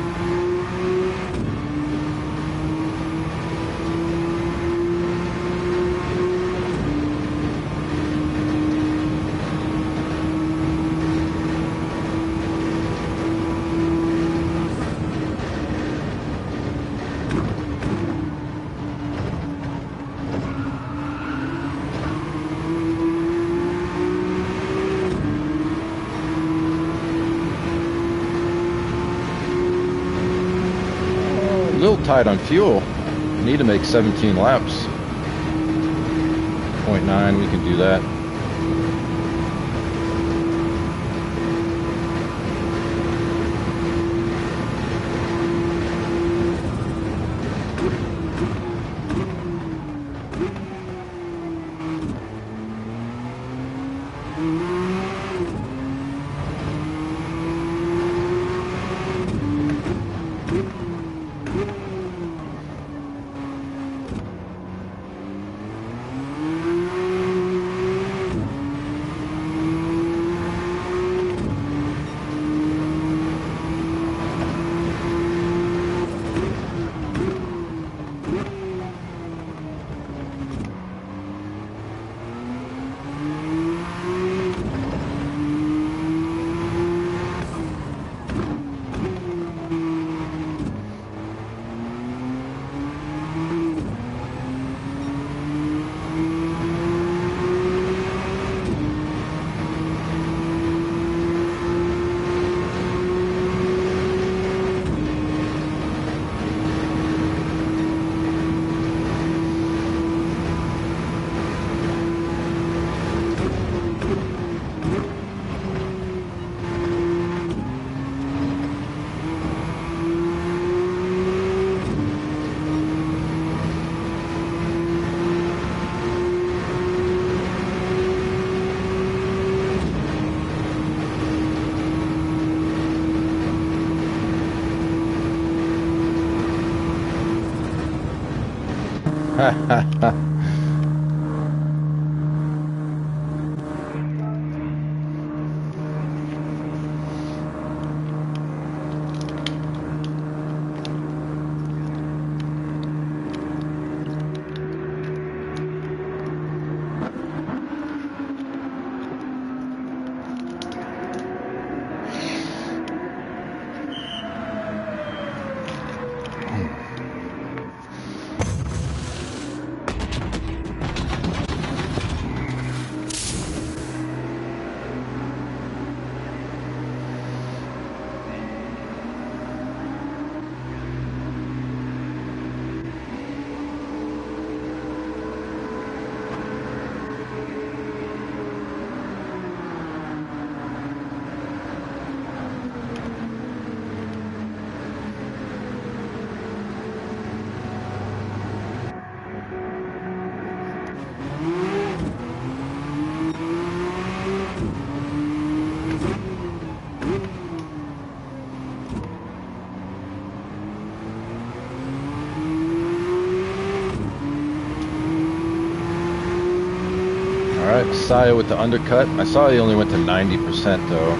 A little tight on fuel. Need to make 17 laps. 0.9, we can do that. Alright, Saya with the undercut. I saw he only went to 90% though.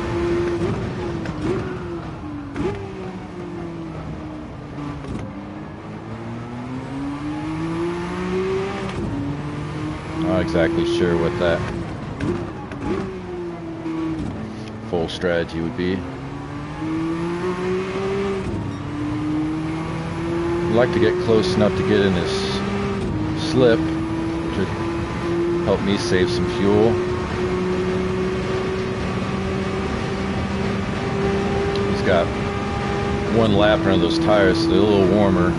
Not exactly sure what that full strategy would be. I'd like to get close enough to get in his slip to help me save some fuel. He's got one lap around those tires, so they're a little warmer.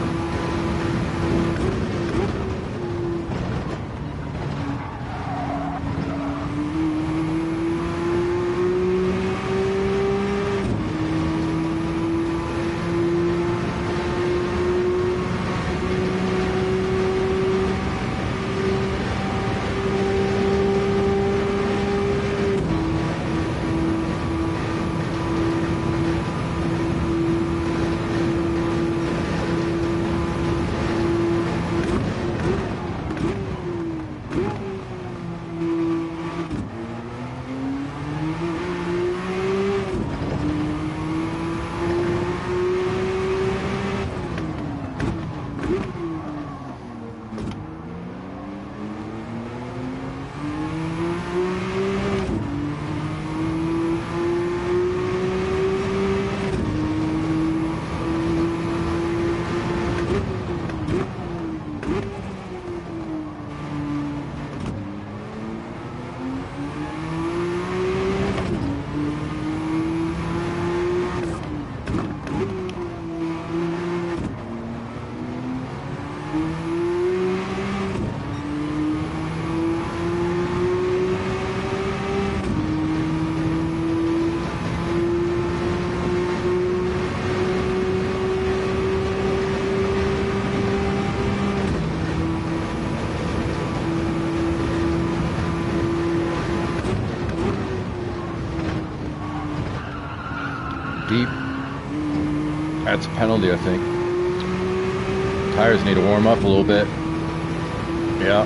That's a penalty, I think. Tires need to warm up a little bit. Yeah.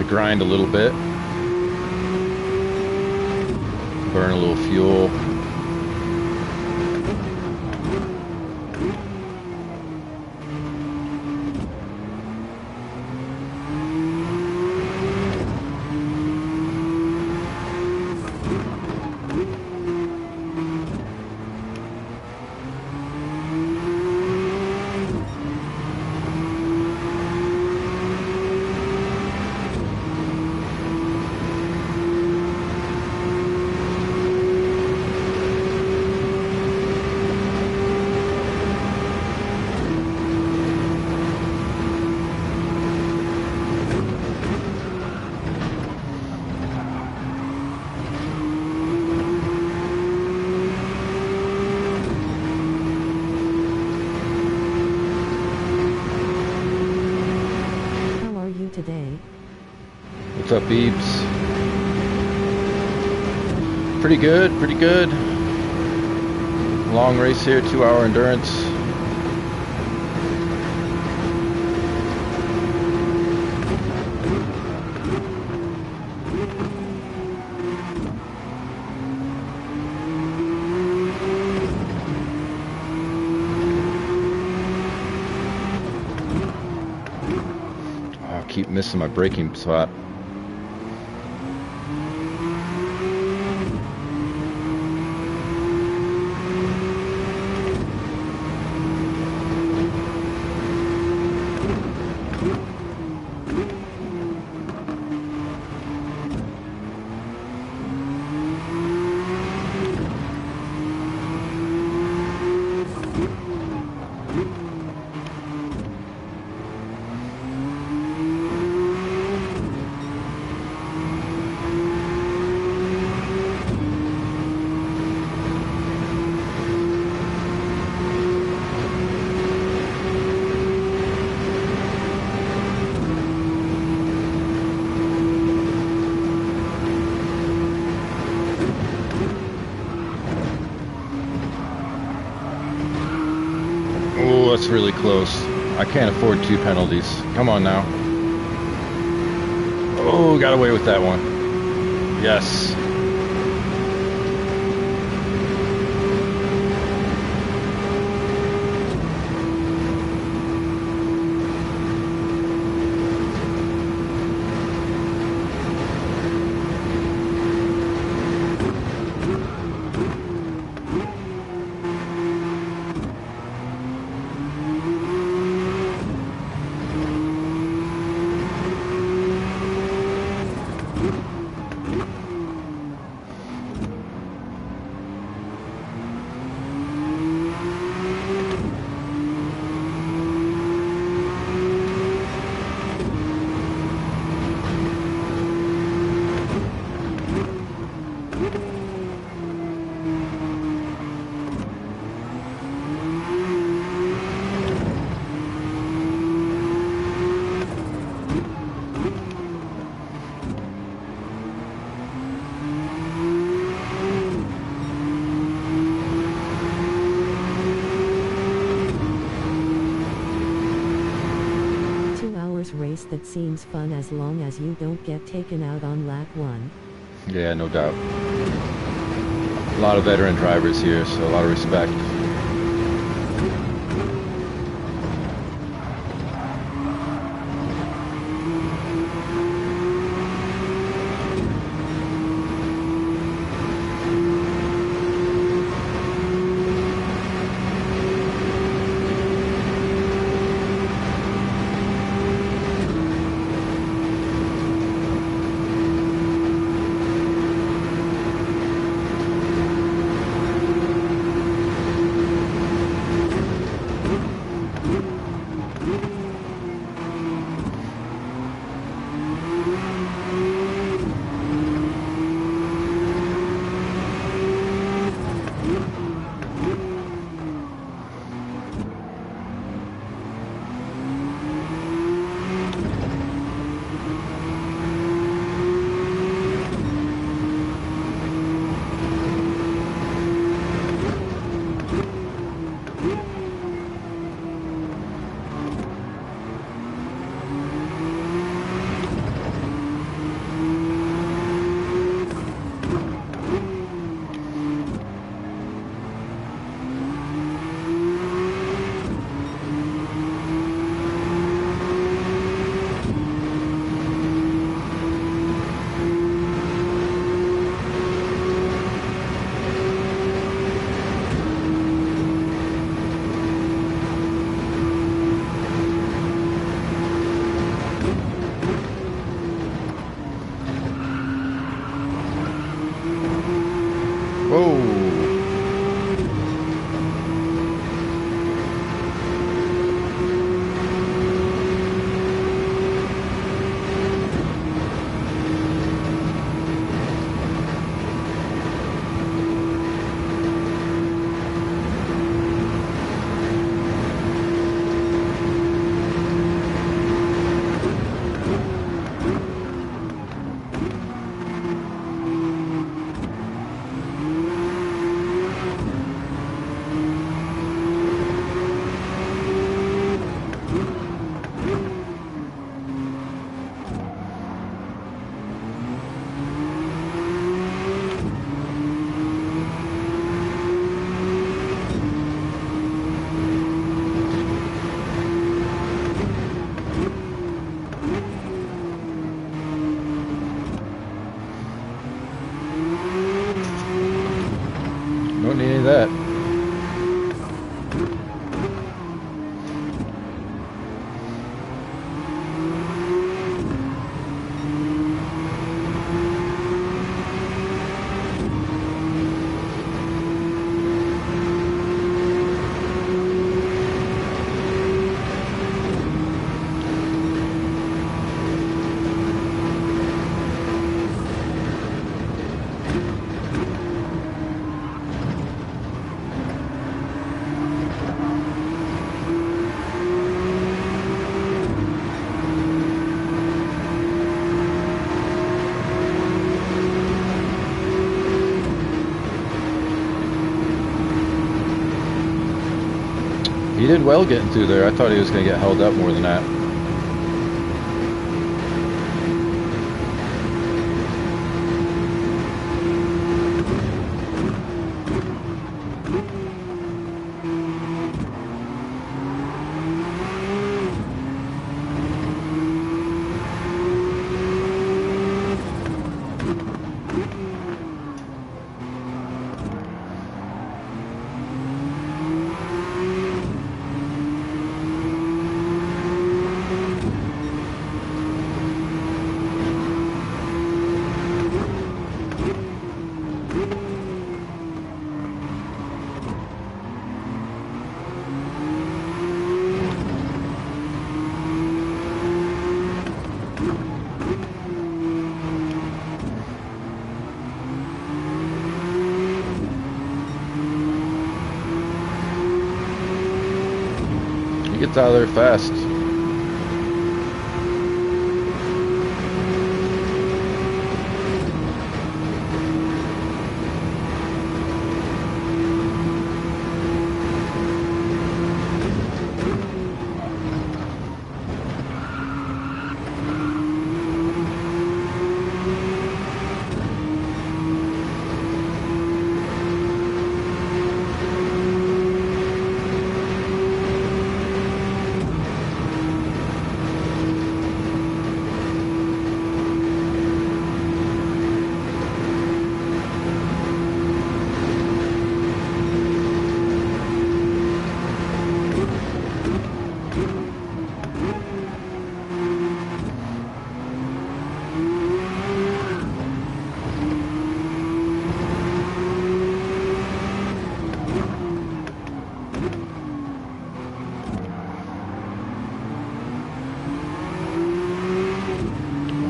Grind a little bit, burn a little fuel. Today. What's up, Beebs? Pretty good, pretty good. Long race here, 2-hour endurance. Keep missing my braking spot. That's really close. I can't afford 2 penalties. Come on now. Oh, got away with that one. Yes. Race that seems fun as long as you don't get taken out on lap 1. Yeah, no doubt. A lot of veteran drivers here, so a lot of respect. Whoa! Don't need any of that. He did well getting through there. I thought he was going to get held up more than that. He gets out of there fast.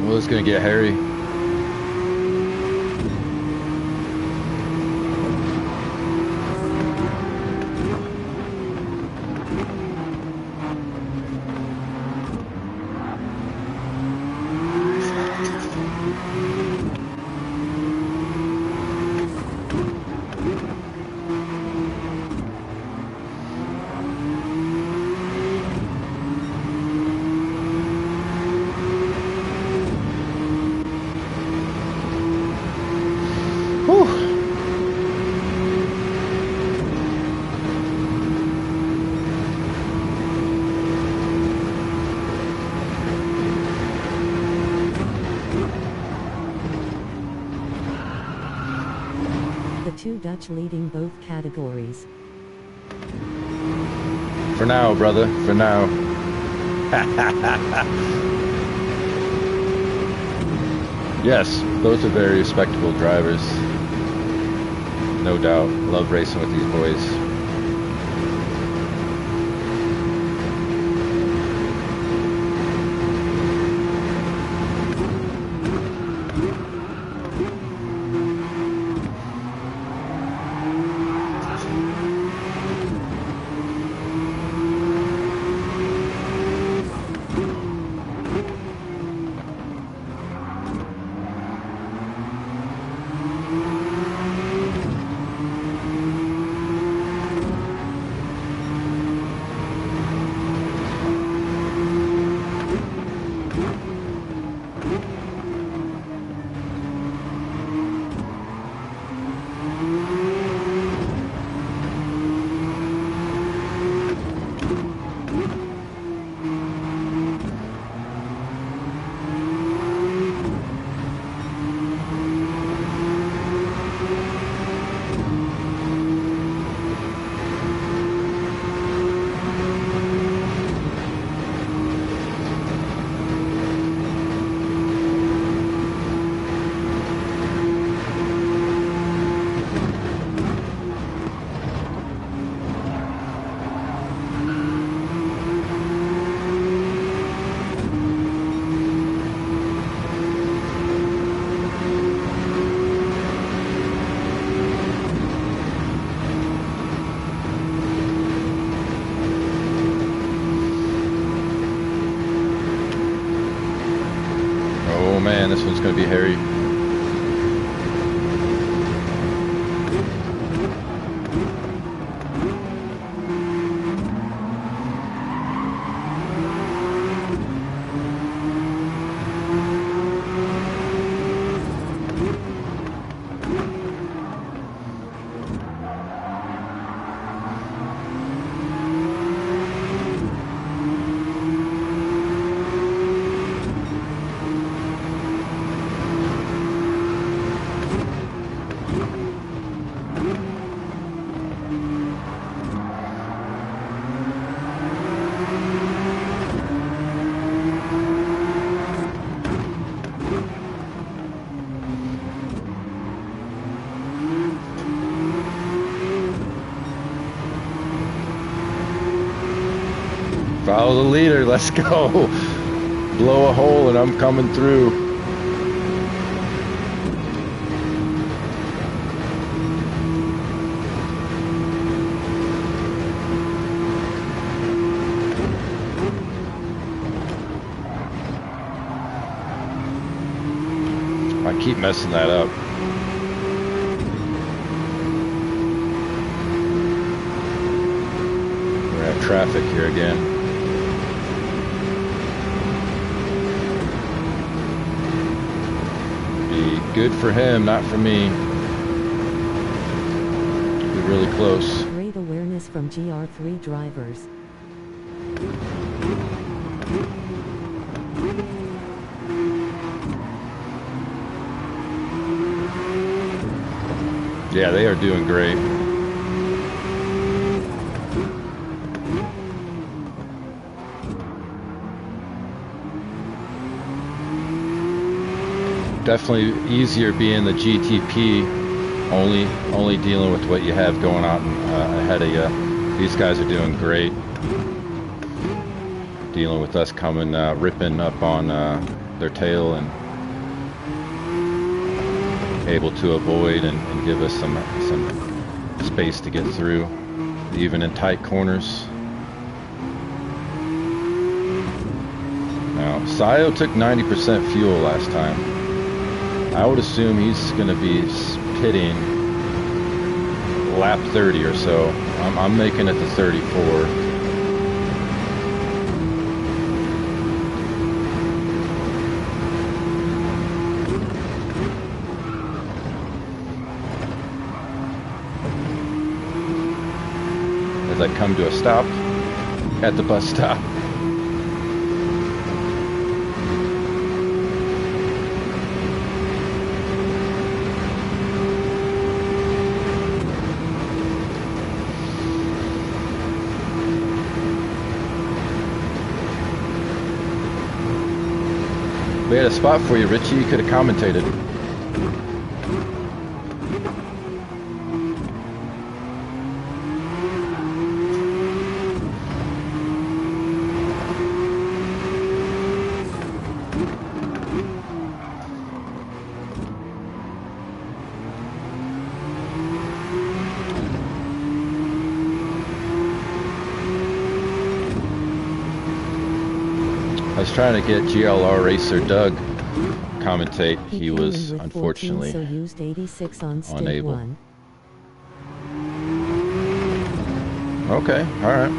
Well, it's gonna get hairy. The two Dutch leading both categories. For now, brother, for now. Yes, those are very respectable drivers. No doubt. Love racing with these boys. Oh man, this one's going to be hairy. Follow the leader, let's go. Blow a hole and I'm coming through. I keep messing that up. We're gonna have traffic here again. Good for him, not for me. We're really close. Great awareness from GR3 drivers. Yeah, they are doing great. Definitely easier being the GTP, only dealing with what you have going on ahead of you. These guys are doing great. Dealing with us coming, ripping up on their tail and able to avoid and give us some space to get through, even in tight corners. Now, Sayo took 90% fuel last time. I would assume he's going to be pitting lap 30 or so. I'm making it to 34. As I come to a stop at the bus stop. We had a spot for you, Richie. You could have commentated. was trying to get GLR Racer Doug commentate. He came was in with unfortunately 14, so used 86 on stint unable. 1. Okay, all right.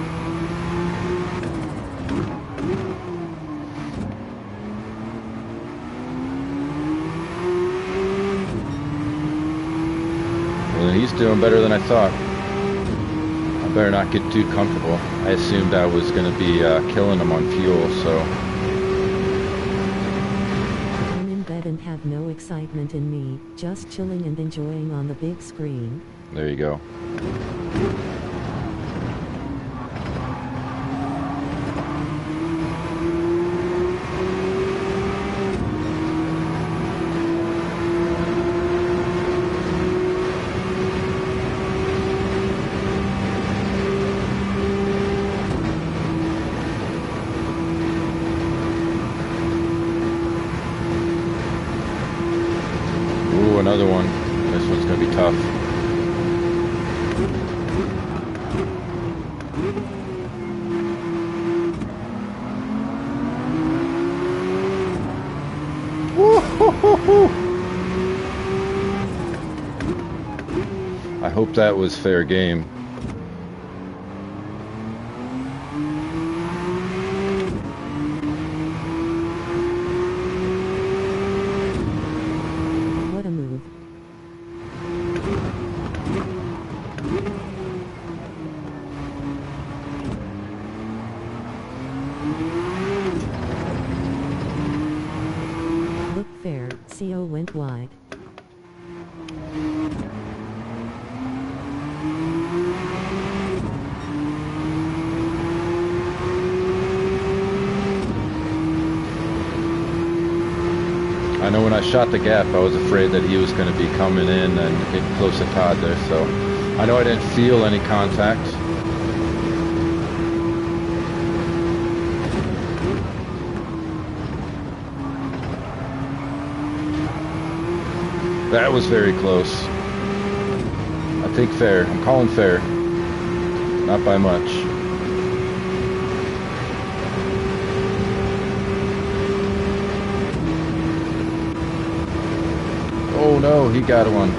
Well, he's doing better than I thought. I better not get too comfortable. I assumed I was going to be killing him on fuel, so. I'm in bed and have no excitement in me, just chilling and enjoying on the big screen. There you go. Ooh, another one. This one's going to be tough. I hope that was fair game. What a move. Look fair, CO went wide. I know when I shot the gap, I was afraid that he was going to be coming in and getting close to Todd there, so I know I didn't feel any contact. That was very close. I think fair. I'm calling fair. Not by much. Oh no, he got one.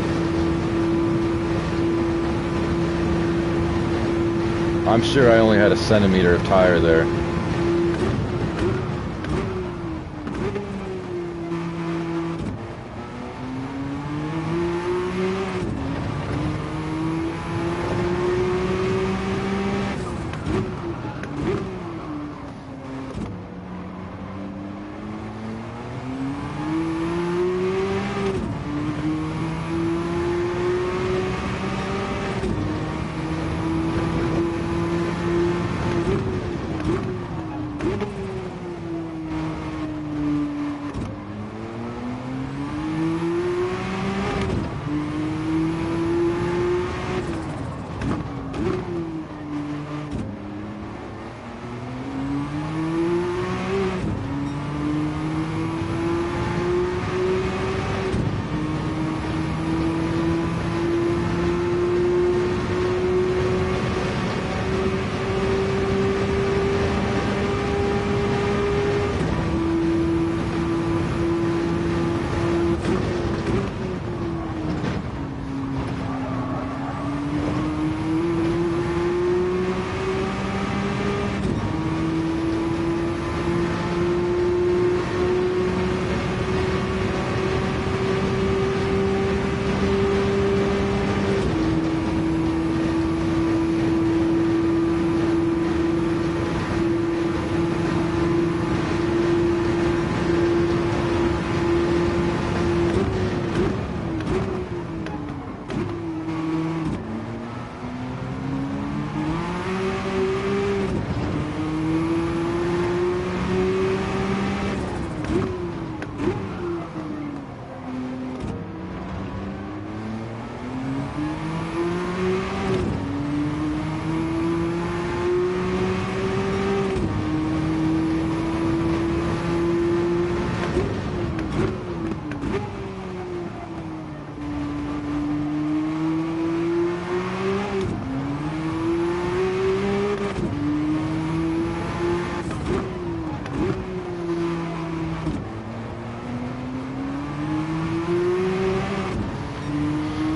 I'm sure I only had a centimeter of tire there.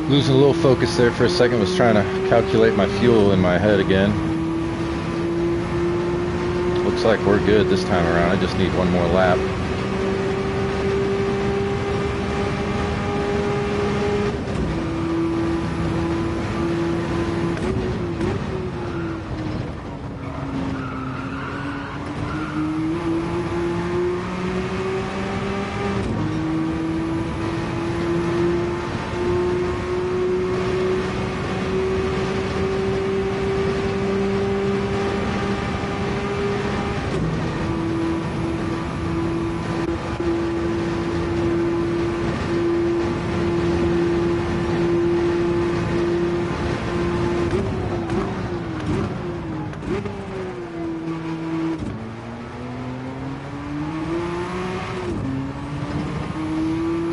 Losing a little focus there for a second. Was trying to calculate my fuel in my head again. Looks like we're good this time around. I just need one more lap.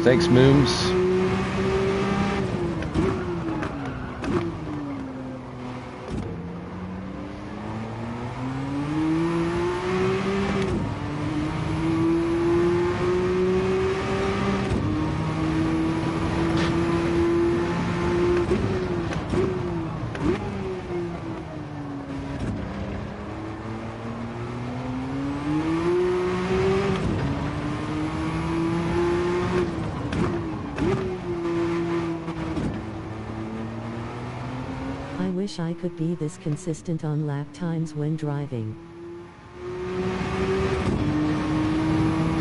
Thanks, Mooms. I wish I could be this consistent on lap times when driving.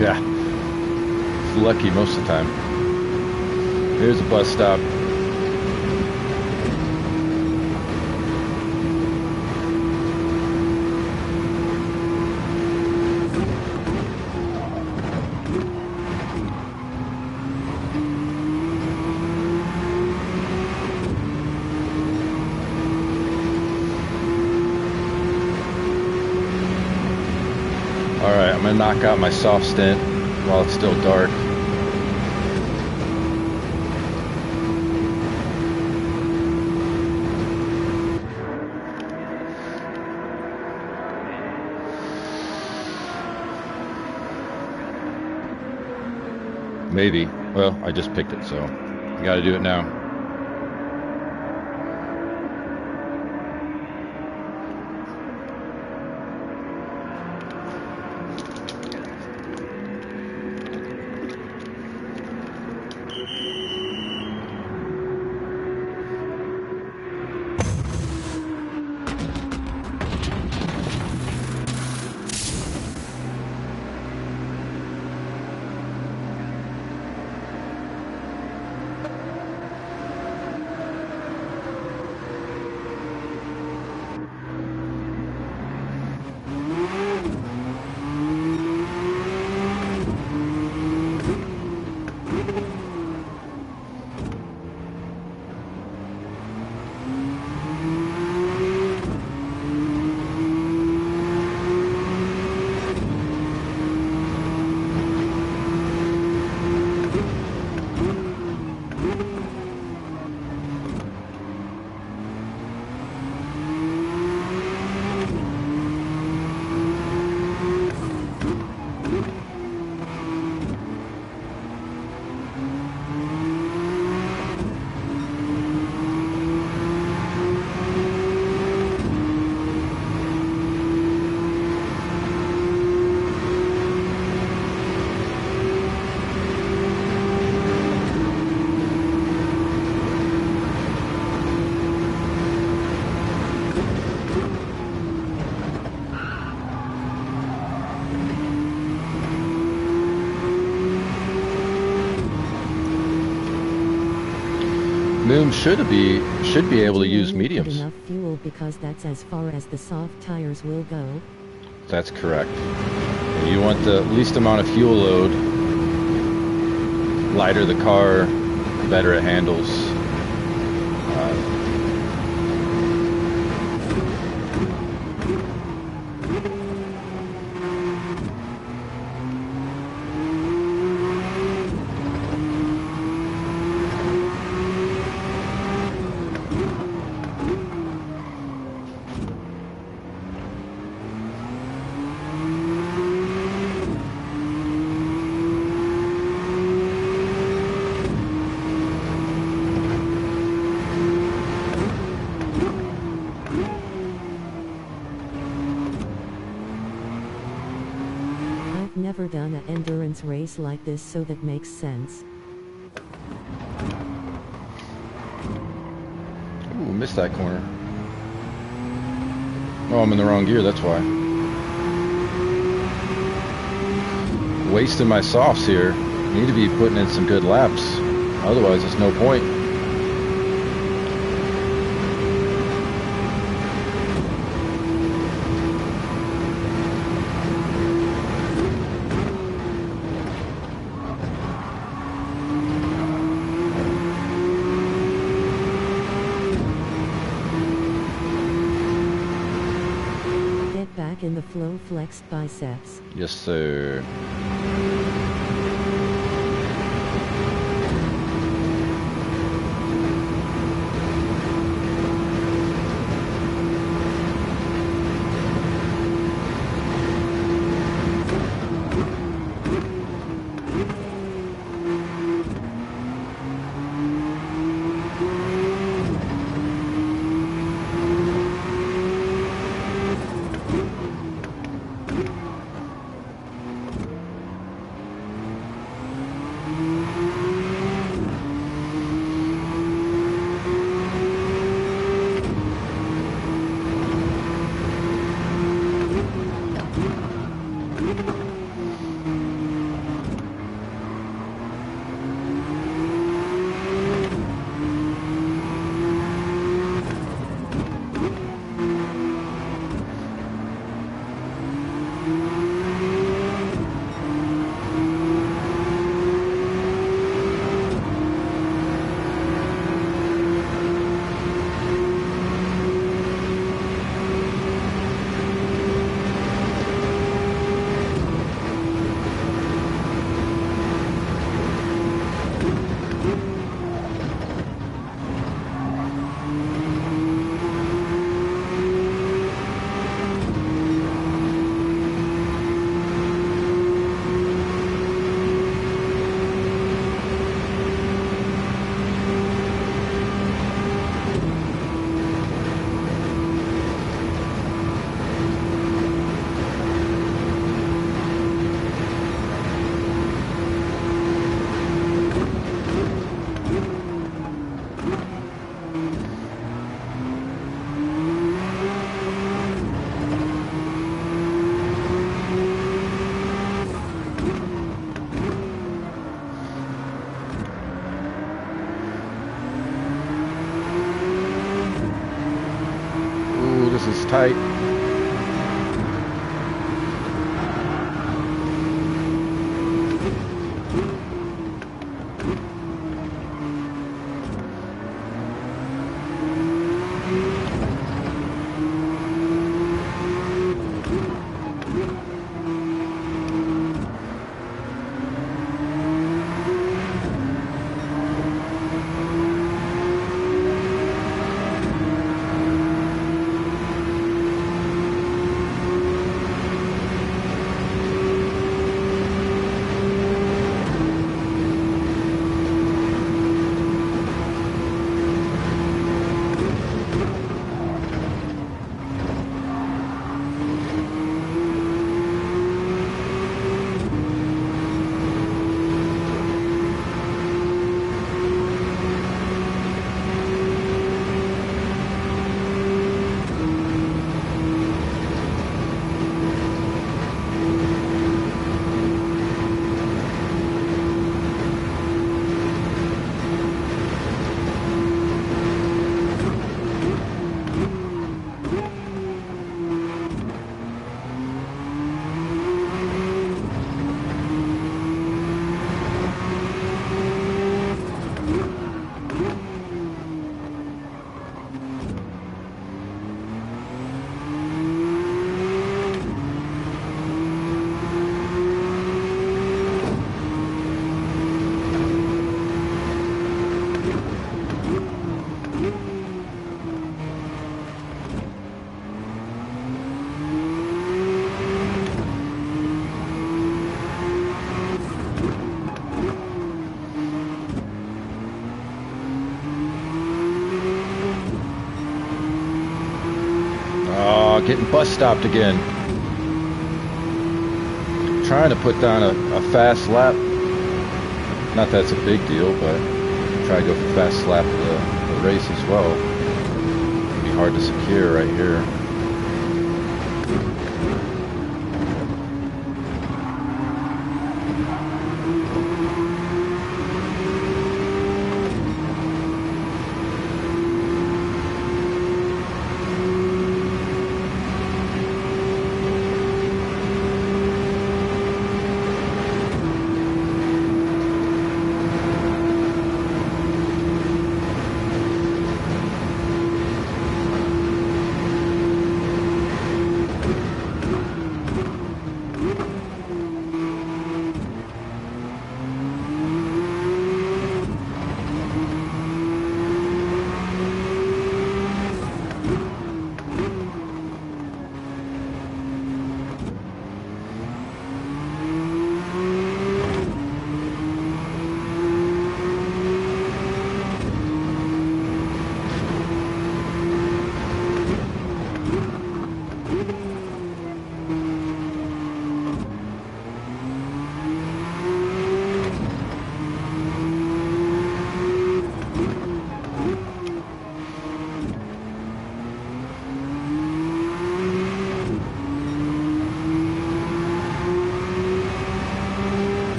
Yeah. It's lucky most of the time. Here's a bus stop. Alright, I'm gonna knock out my soft stint while it's still dark. Maybe. Well, I just picked it, so I gotta do it now. Moom should be able to use Only put mediums. enough fuel because that's as far as the soft tires will go. That's correct. You want the least amount of fuel load. Lighter the car, better it handles. never done an endurance race like this, so that makes sense. Ooh, missed that corner. Oh, I'm in the wrong gear, that's why. Wasting my softs here. Need to be putting in some good laps. Otherwise, there's no point. Back in the flow, flexed biceps. Yes, sir. This is tight. Getting bus stopped again. trying to put down a fast lap. Not that it's a big deal, but try to go for fast lap of the race as well. It'd be hard to secure right here.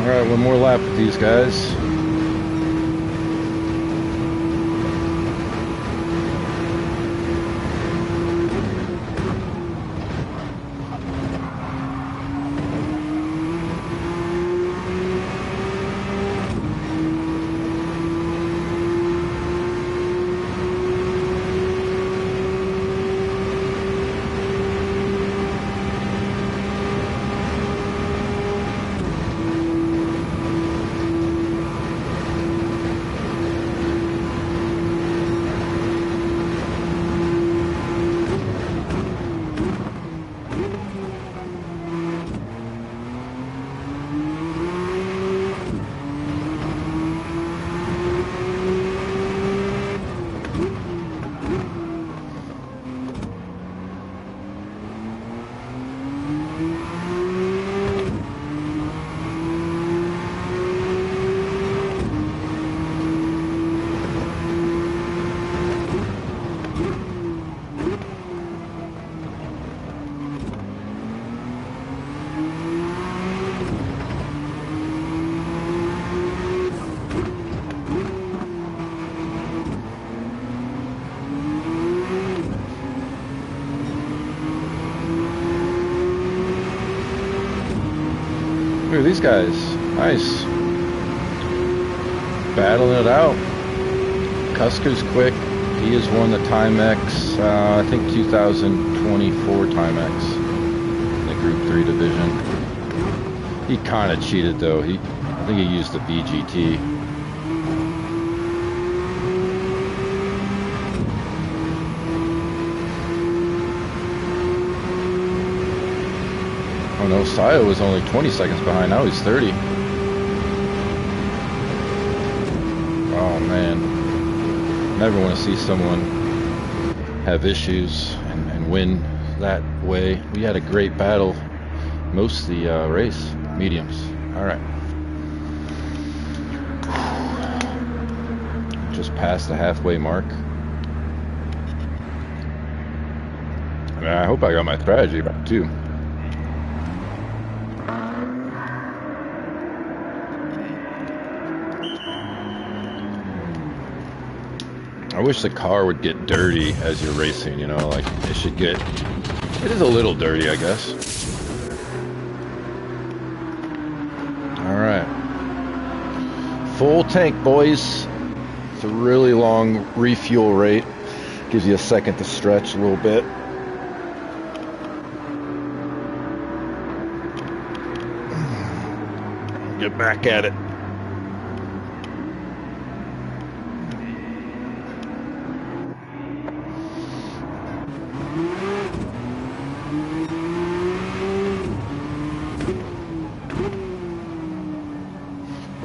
Alright, one more lap with these guys. Look at these guys. Nice. Battling it out. Cusker's quick. He has won the Timex, I think 2024 Timex in the Group 3 division. He kind of cheated though. I think he used the BGT. Oh no, Sayo was only 20 seconds behind. Now he's 30. Oh man. Never want to see someone have issues and win that way. We had a great battle most of the race. Mediums. Alright. Just past the halfway mark. I hope I got my strategy back too. I wish the car would get dirty as you're racing, you know, like it should get, it is a little dirty, I guess. All right. Full tank, boys. It's a really long refuel rate. Gives you a second to stretch a little bit. Get back at it.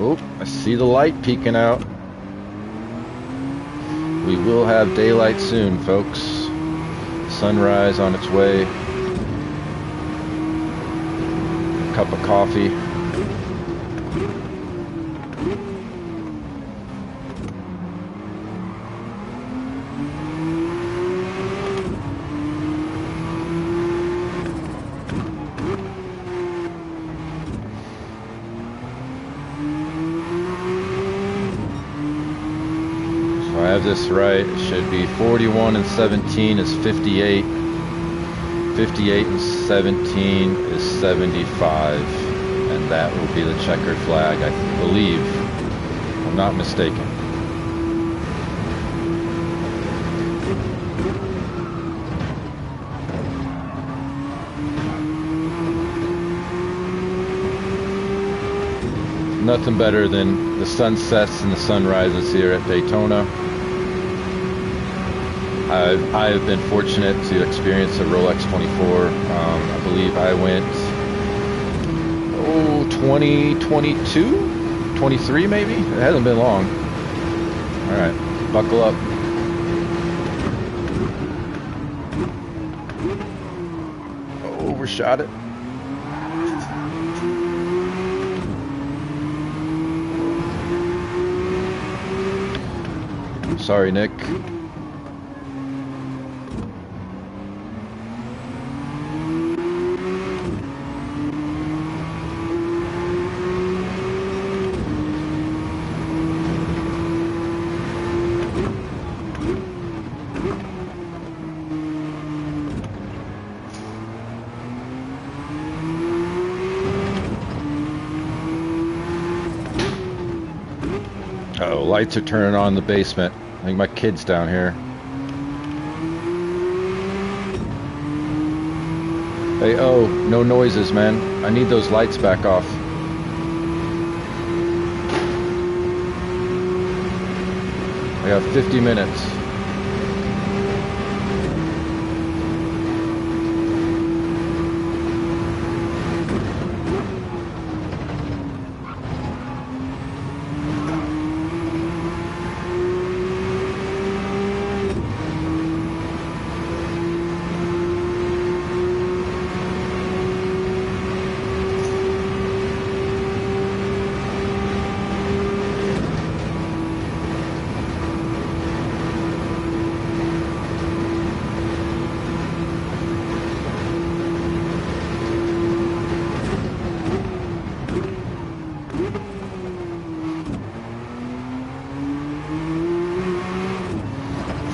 Oh, I see the light peeking out. We will have daylight soon, folks. Sunrise on its way. A cup of coffee. I have this right, it should be 41 and 17 is 58. 58 and 17 is 75. And that will be the checkered flag, I believe. If I'm not mistaken. Nothing better than the sunsets and the sunrises here at Daytona. I have been fortunate to experience a Rolex 24. I believe I went 2022, 23 maybe. It hasn't been long. All right, buckle up. Overshot it. Sorry, Nick. Oh, lights are turning on in the basement. I think my kid's down here. Hey, oh, no noises, man. I need those lights back off. I got 50 minutes.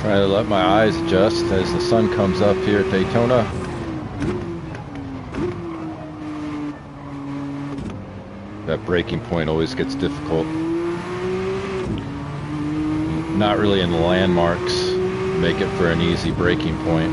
Trying to let my eyes adjust as the sun comes up here at Daytona. That braking point always gets difficult. Not really in the landmarks make it for an easy braking point.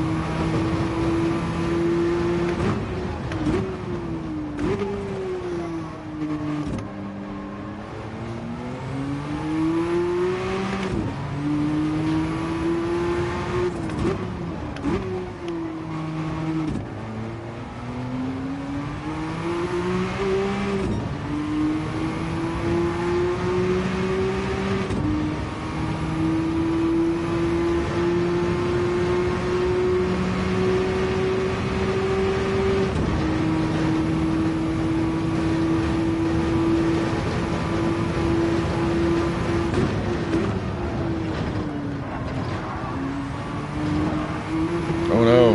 Oh no.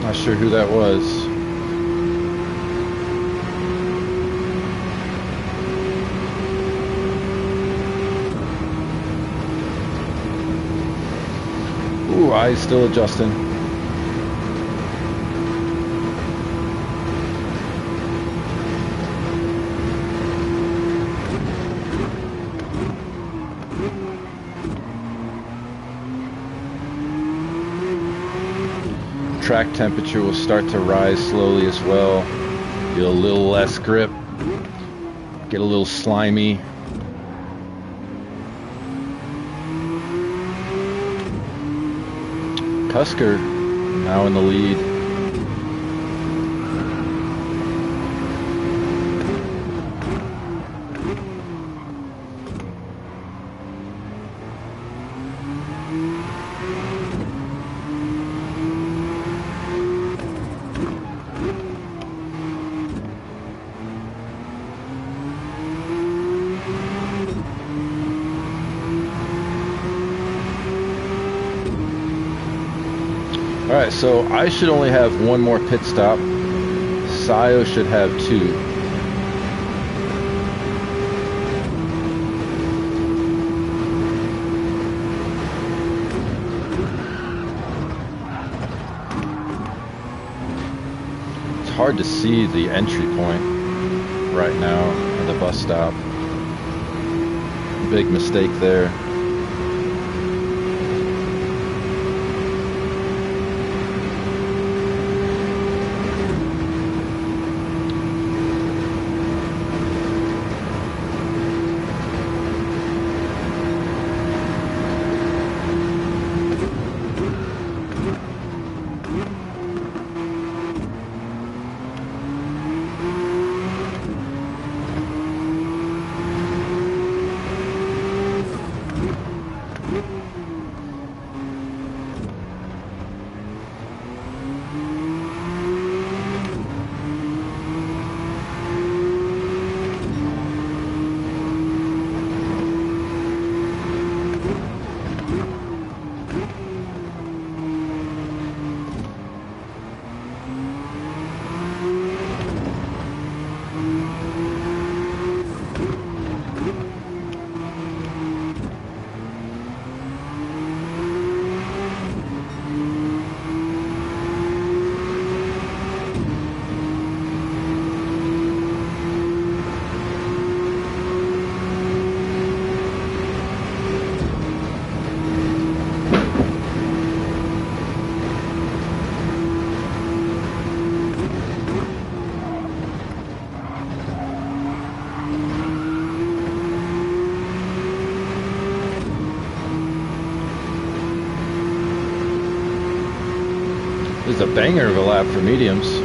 Not sure who that was. Ooh, eyes still adjusting. Track temperature will start to rise slowly as well. Get a little less grip. Get a little slimy. Cusker now in the lead. Alright, so I should only have one more pit stop. Sayo should have 2. It's hard to see the entry point right now at the bus stop. Big mistake there. This is a banger of a lap for mediums.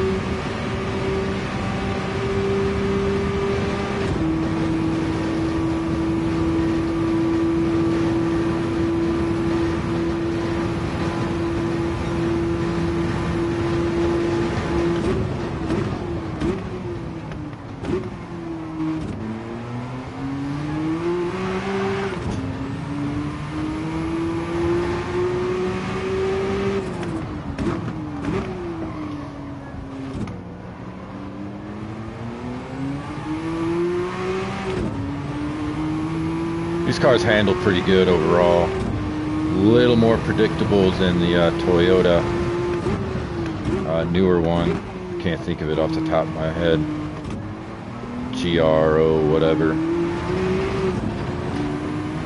These cars handle pretty good overall. A little more predictable than the Toyota newer one. Can't think of it off the top of my head. GRO, whatever. A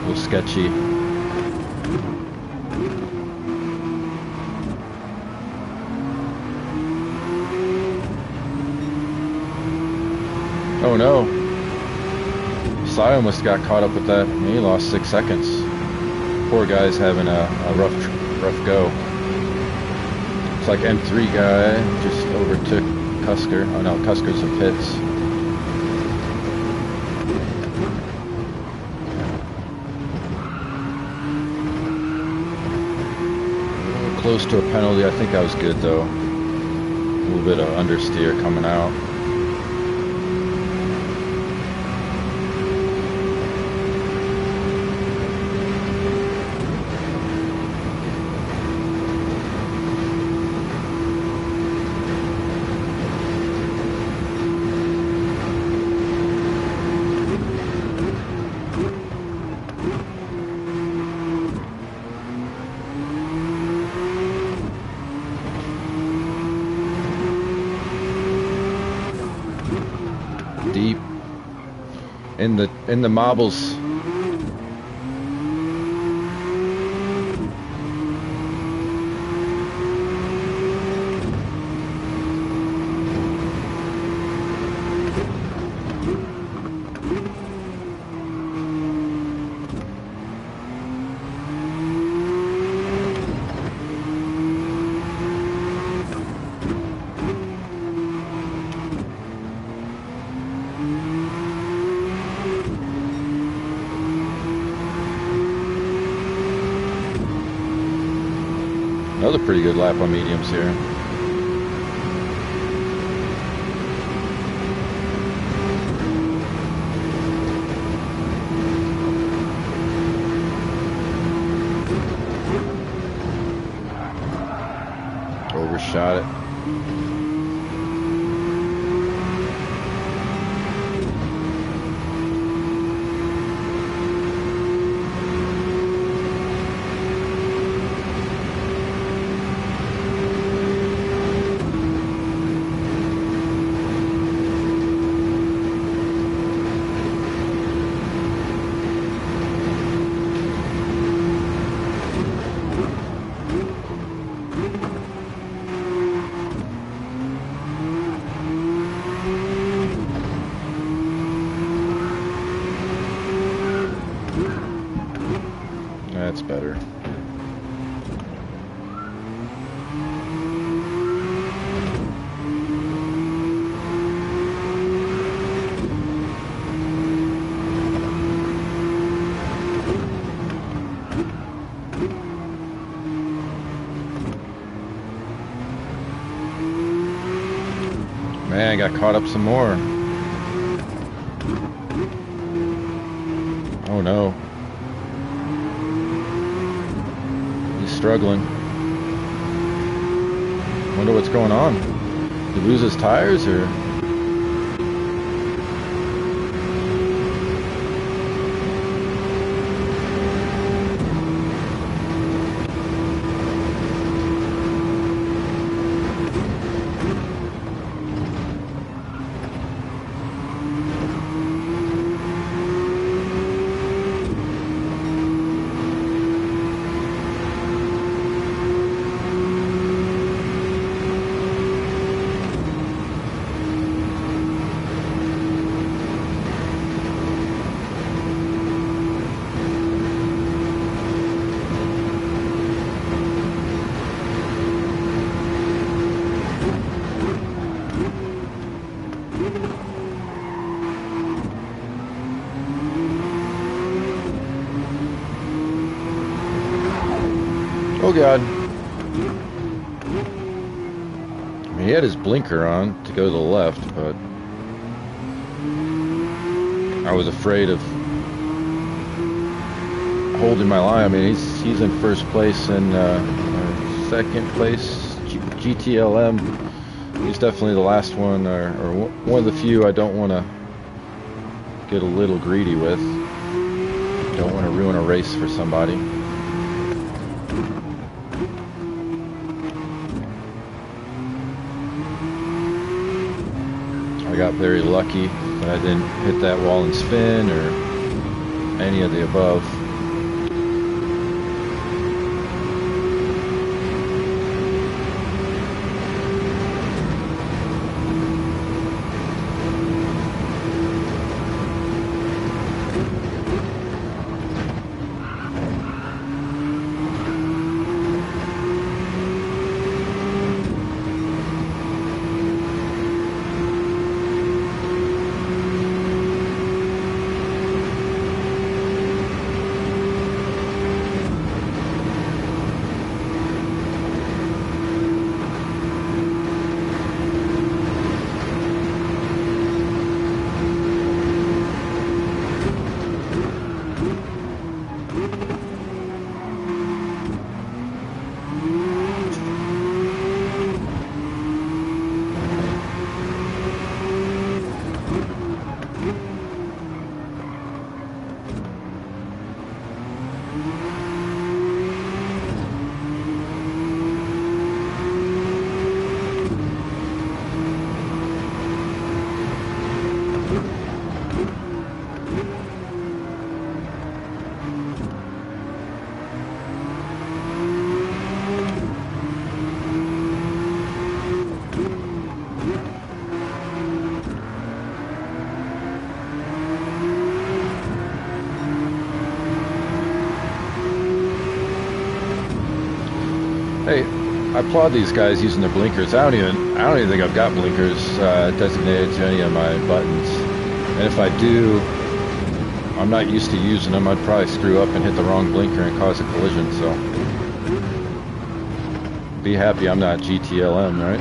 little sketchy. Oh no. Sayo must have got caught up with that. He lost 6 seconds. Poor guy's having a rough go. It's like M3 guy just overtook Cusker. Oh no, Cusker's in pits. Close to a penalty. I think I was good though. A little bit of understeer coming out. Deep in the marbles. Another pretty good lap on mediums here. that's better. Man, got caught up some more. Oh no. He's struggling. Wonder what's going on. Did he lose his tires or? Oh God. I mean, he had his blinker on to go to the left, but I was afraid of holding my line. I mean, he's in first place and second place, GTLM. He's definitely the last one, or one of the few I don't want to get a little greedy with. Don't want to ruin a race for somebody. I got very lucky that I didn't hit that wall and spin or any of the above. Hey, I applaud these guys using their blinkers. I don't even think I've got blinkers designated to any of my buttons. And if I do, I'm not used to using them. I'd probably screw up and hit the wrong blinker and cause a collision. So, be happy I'm not GTLM, right?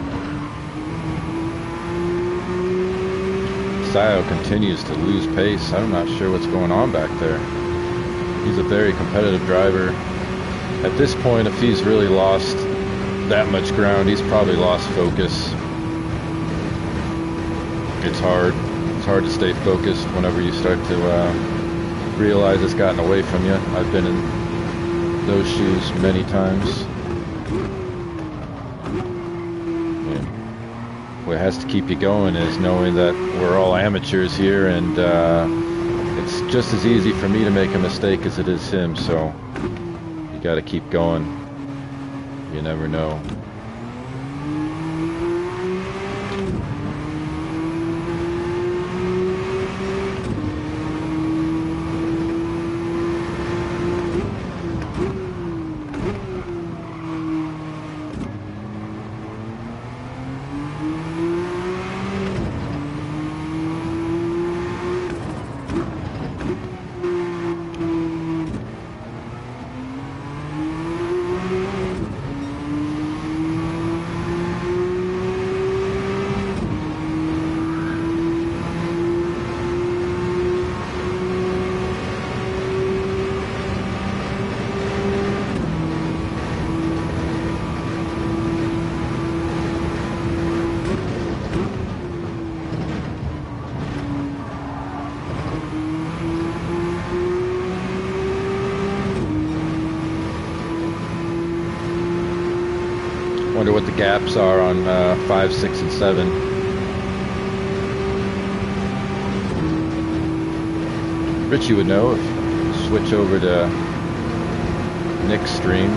Sayo continues to lose pace. I'm not sure what's going on back there. He's a very competitive driver. At this point, if he's really lost that much ground, he's probably lost focus. It's hard. It's hard to stay focused whenever you start to realize it's gotten away from you. I've been in those shoes many times. What has to keep you going is knowing that we're all amateurs here, and it's just as easy for me to make a mistake as it is him, so you got to keep going. You never know. Wonder what the gaps are on 5, 6, and 7. Richie would know if you switch over to Nick's stream.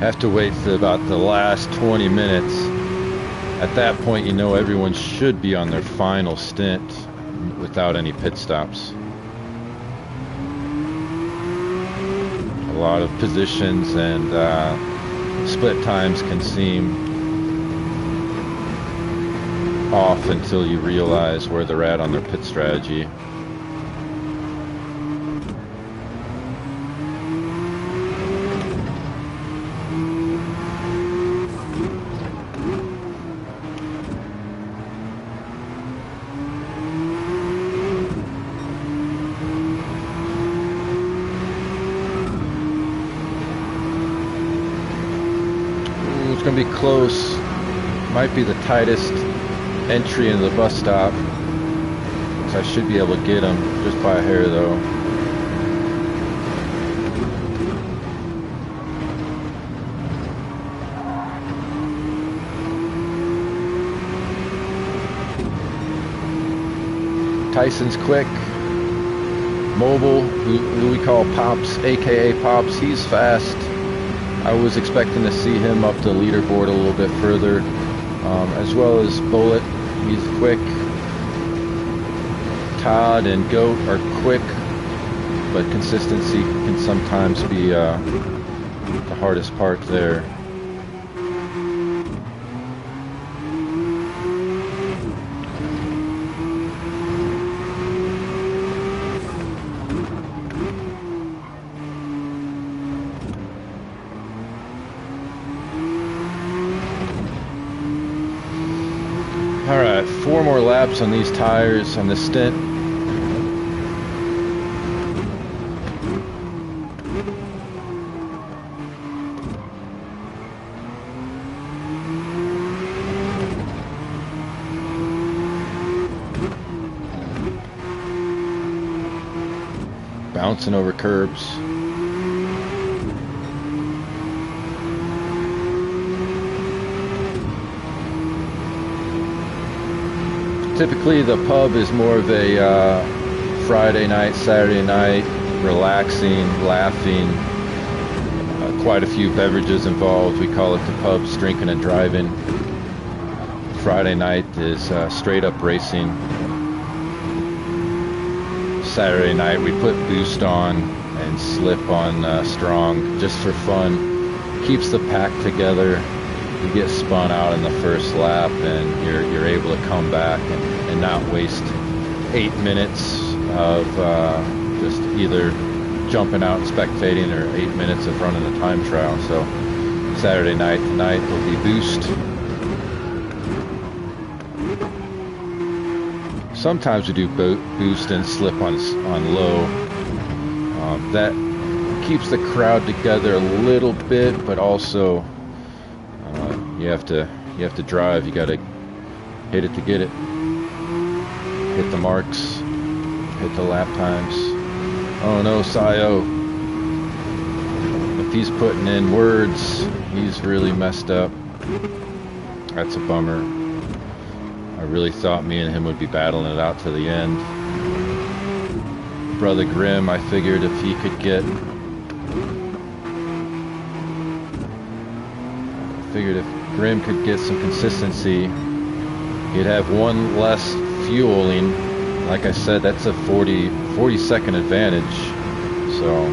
Have to wait for about the last 20 minutes. At that point, you know everyone should be on their final stint without any pit stops. A lot of positions and split times can seem off until you realize where they're at on their pit strategy. It's going to be close. Might be the tightest entry into the bus stop. So I should be able to get him just by a hair though. Tyson's quick. Mobile, who we call Pops, aka Pops, he's fast. I was expecting to see him up the leaderboard a little bit further, as well as Bullet, he's quick. Todd and Goat are quick, but consistency can sometimes be the hardest part there. Alright, 4 more laps on these tires on the stint. Bouncing over curbs. Typically the pub is more of a Friday night, Saturday night, relaxing, laughing, quite a few beverages involved. We call it the pub's drinking and driving. Friday night is straight up racing. Saturday night we put boost on and slip on strong just for fun. Keeps the pack together. You get spun out in the first lap and you're able to come back and not waste 8 minutes of just either jumping out and spectating or 8 minutes of running a time trial. So Saturday night tonight will be boost. Sometimes we do boost and slip on low. That keeps the crowd together a little bit, but also you have to drive. You got to hit it to get it. Hit the marks. Hit the lap times. Oh no, Sayo. If he's putting in words, he's really messed up. That's a bummer. I really thought me and him would be battling it out to the end. Brother Grimm, I figured if he could get... if Grimm could get some consistency, he'd have one less fueling. Like I said, that's a 40 second advantage. So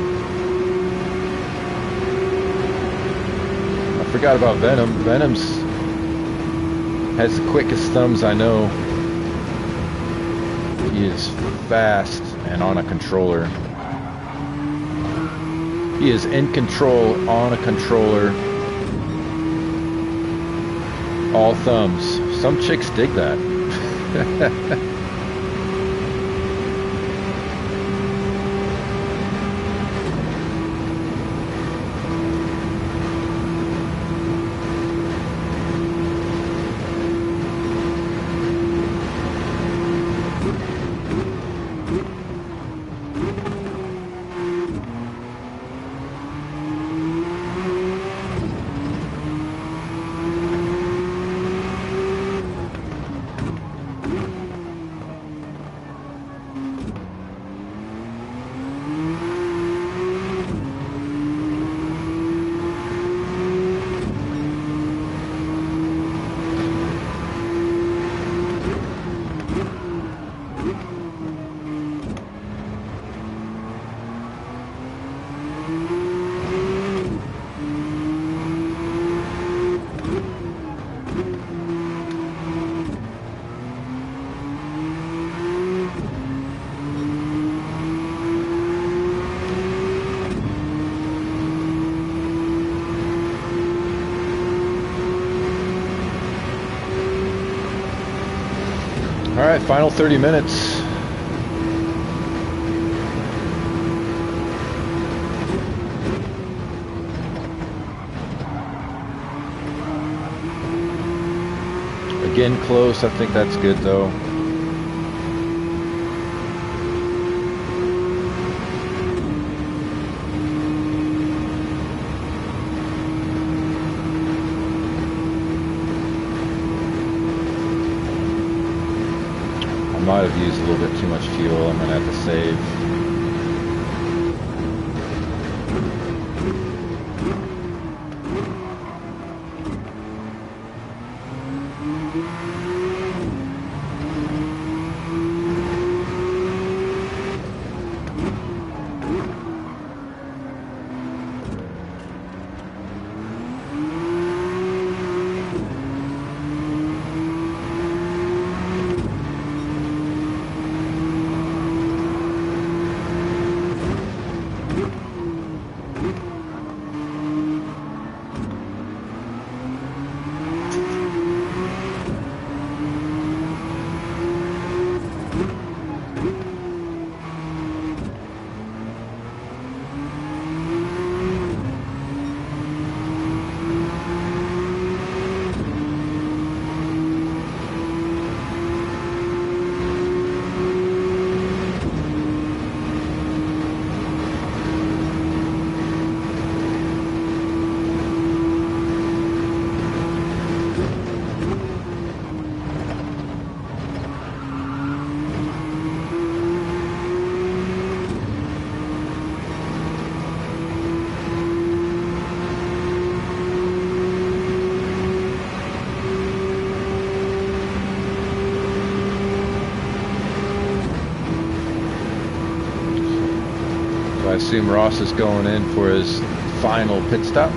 I forgot about Venom. Venom's has the quickest thumbs I know. He is fast and on a controller. He is in control on a controller. All thumbs. Some chicks dig that. right, final 30 minutes. Again, close. I think that's good, though. I might have used a little bit too much fuel. I'm going to have to save. I assume Ross is going in for his final pit stop.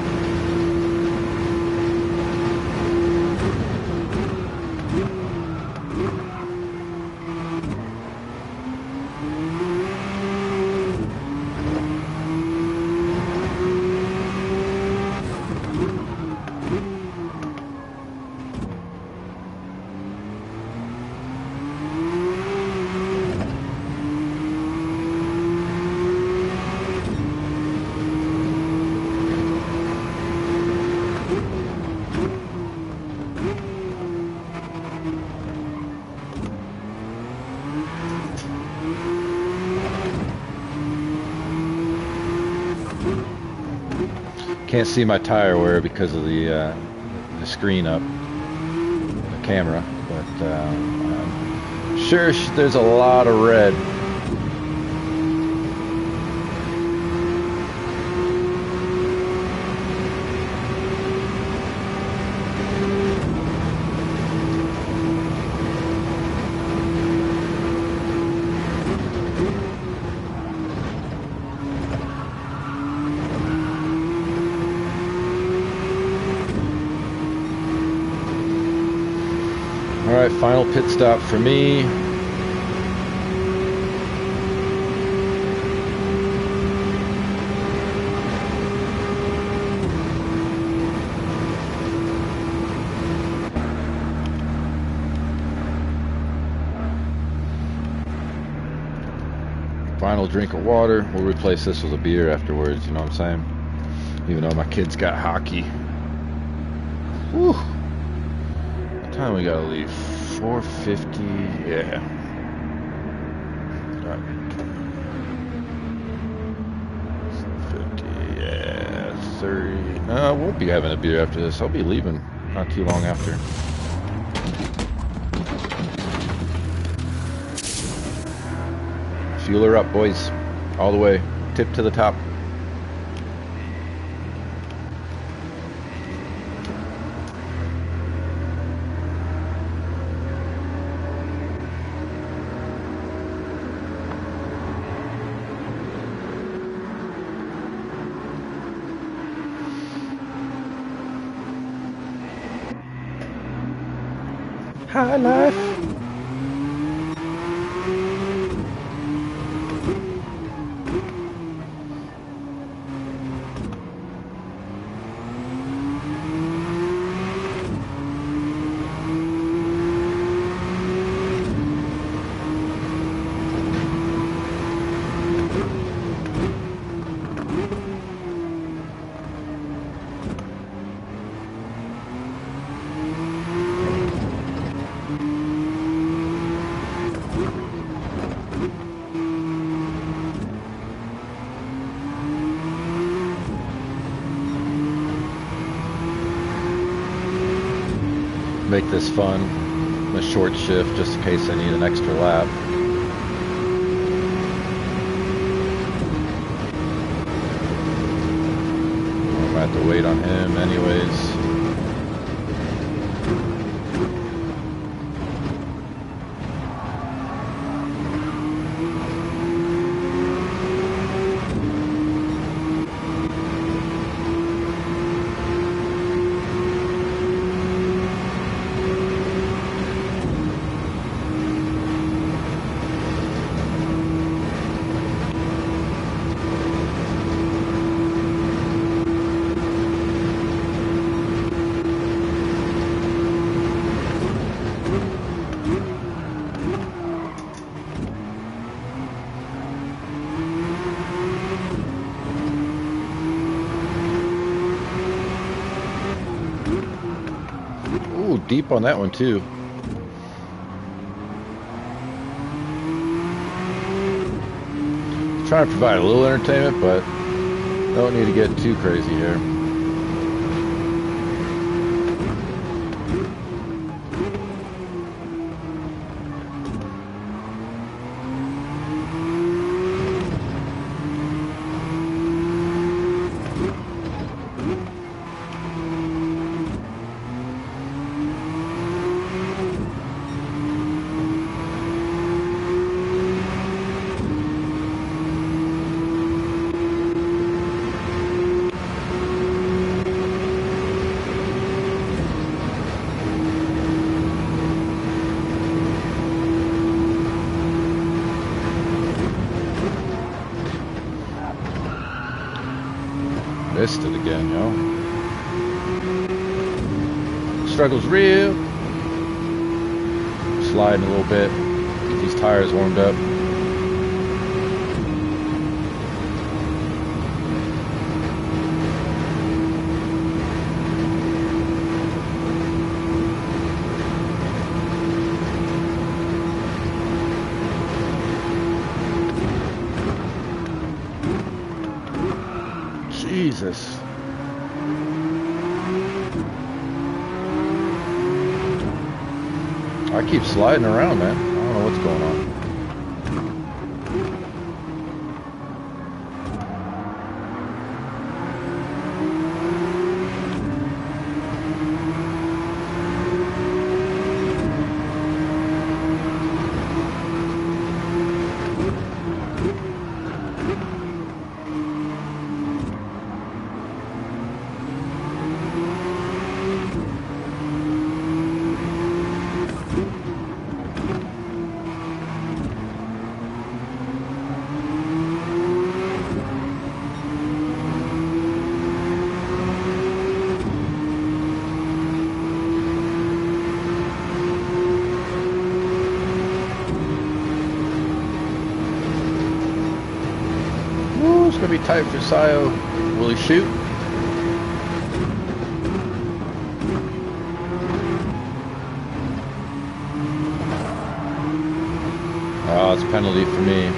Can't see my tire wear because of the screen up, the camera, but I'm sure there's a lot of red. All right, final pit stop for me. Final drink of water. We'll replace this with a beer afterwards, you know what I'm saying? Even though my kids got hockey. Whew. What time we gotta leave? 4:50. Yeah. All right. 50. Yeah. 30. No, I won't be having a beer after this. I'll be leaving not too long after. Fuel her up, boys. All the way. Tip to the top. High life. make this fun. A short shift just in case I need an extra lap. I'm gonna have to wait on him anyways. Deep on that one too. Trying to provide a little entertainment, but don't need to get too crazy here. Missed it again, yo. Struggle's real. Sliding a little bit. Get these tires warmed up. Jesus. I keep sliding around, man. I don't know what's going on. It's gonna be tight for Sio. Will he shoot? Oh, it's a penalty for me.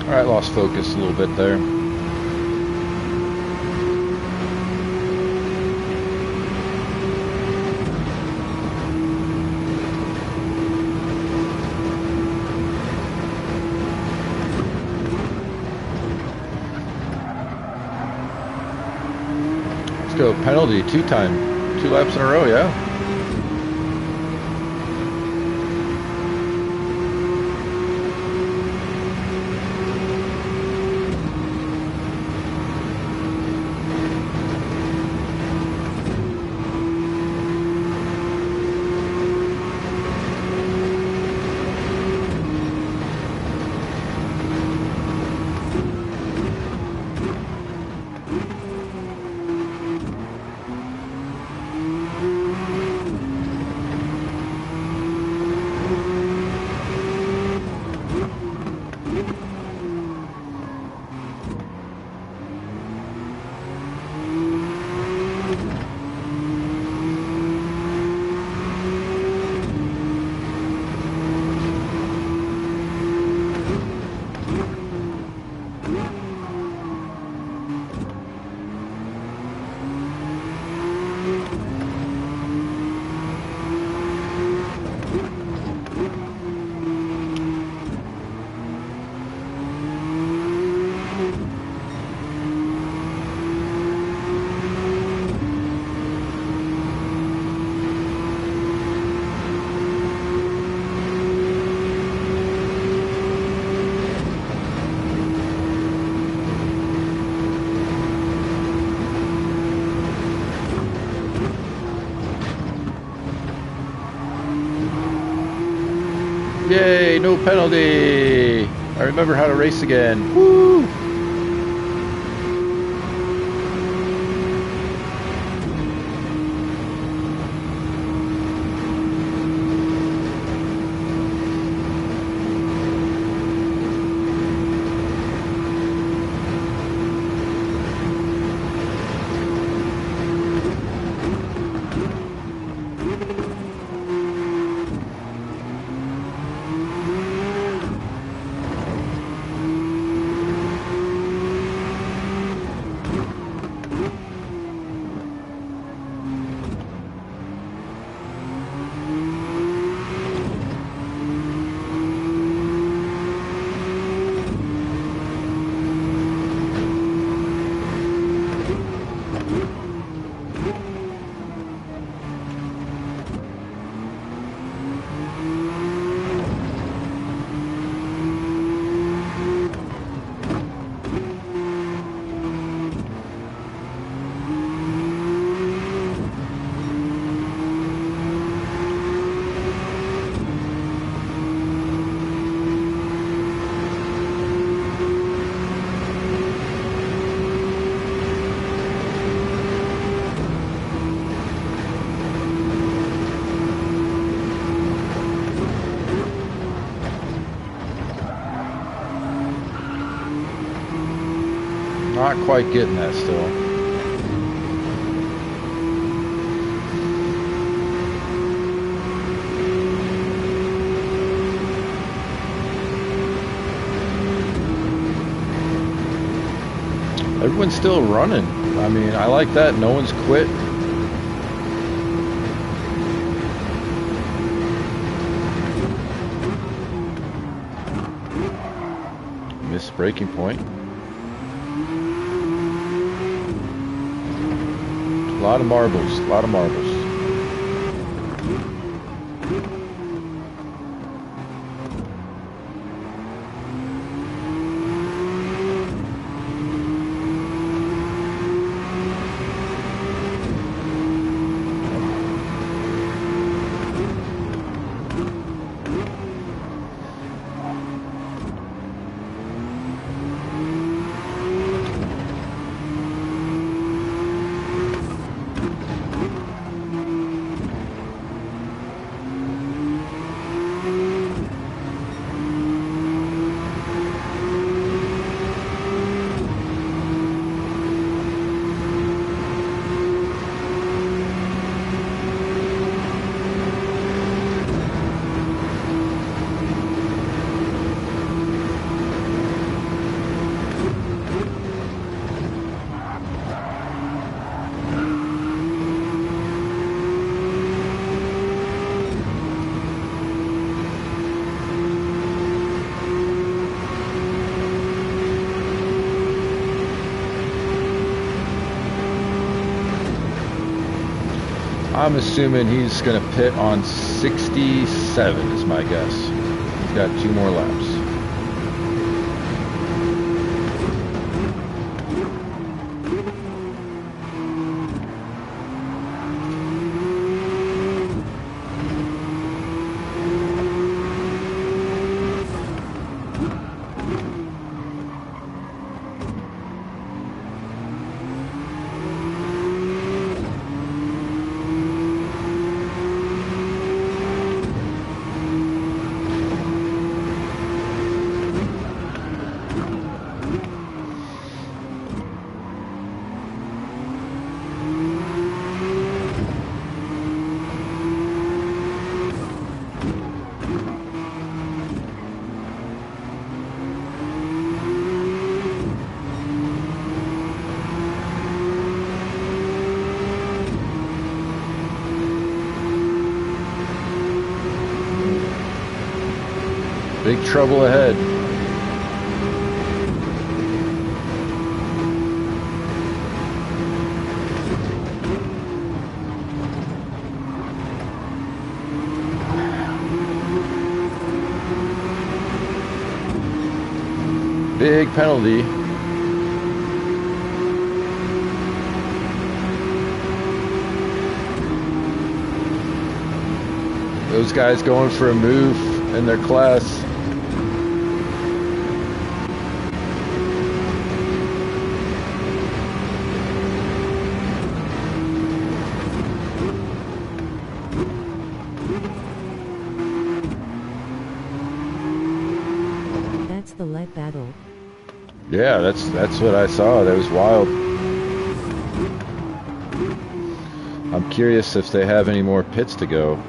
Alright, lost focus a little bit there. go. Penalty, two laps in a row, yeah. Yay, no penalty. I remember how to race again. Woo! Not quite getting that still. Everyone's still running. I mean, I like that. No one's quit. Missed braking point. A lot of marbles, a lot of marbles. I'm assuming he's going to pit on 67 is my guess. He's got 2 more laps. Big trouble ahead. Big penalty. Those guys going for a move in their class. The lead battle. Yeah, that's what I saw. That was wild. I'm curious if they have any more pits to go,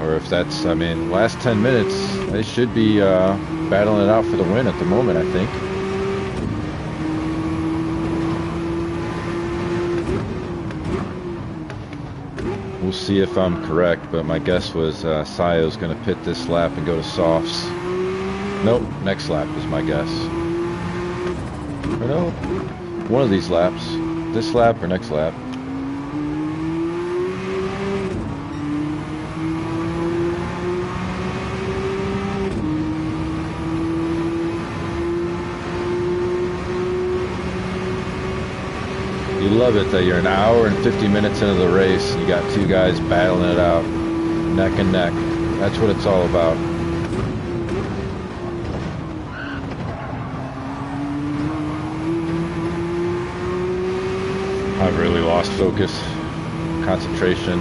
or if that's, I mean, last 10 minutes, they should be battling it out for the win at the moment, I think. We'll see if I'm correct, but my guess was Sayo's going to pit this lap and go to softs. Nope, next lap is my guess. Or no, one of these laps. This lap or next lap. You love it that you're an hour and 50 minutes into the race and you got 2 guys battling it out, neck and neck. That's what it's all about. I've really lost focus, concentration.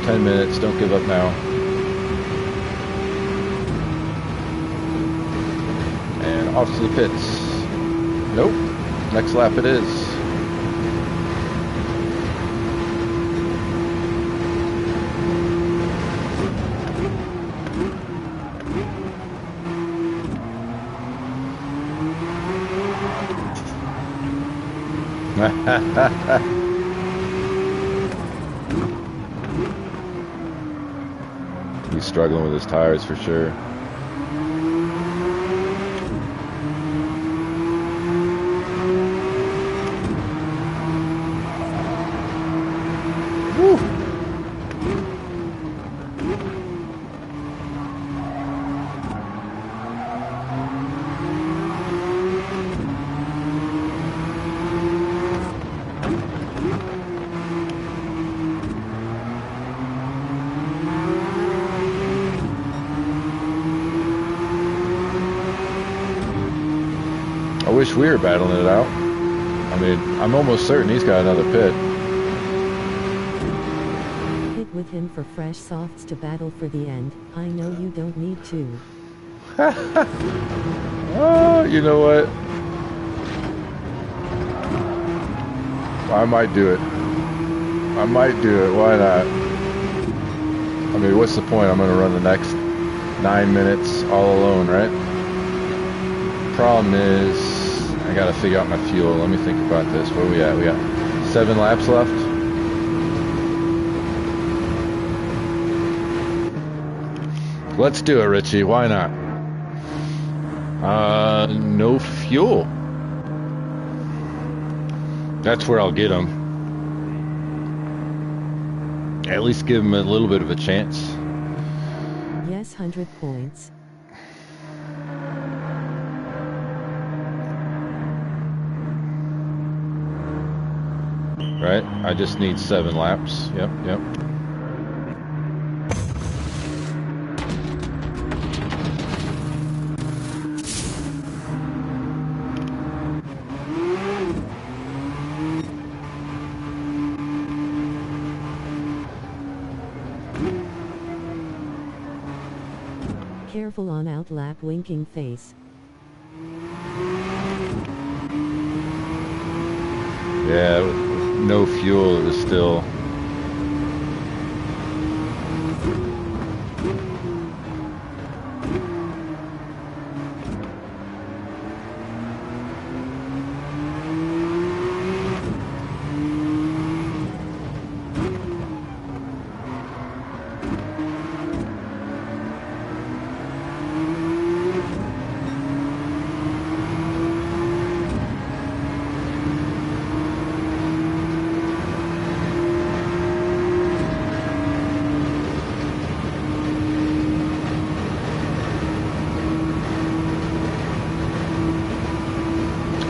10 minutes, don't give up now. And off to the pits. Nope, next lap it is. He's struggling with his tires for sure. Woo. I wish we were battling it out. I mean, I'm almost certain he's got another pit. Pit with him for fresh softs to battle for the end. I know you don't need to. Oh, you know what? I might do it. I might do it. Why not? I mean, what's the point? I'm going to run the next 9 minutes all alone, right? Problem is, I got to figure out my fuel. Let me think about this. Where are we at? We got 7 laps left. Let's do it, Richie. Why not? No fuel. That's where I'll get them. At least give him a little bit of a chance. Yes, 100 points. Right? I just need 7 laps. Yep, yep. Careful on outlap winking face. Yeah, with no fuel, it was still...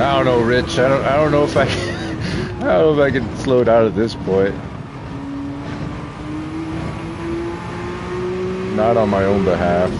I don't know, Rich. I don't know if I can, I don't know if I can slow down at this point. Not on my own behalf.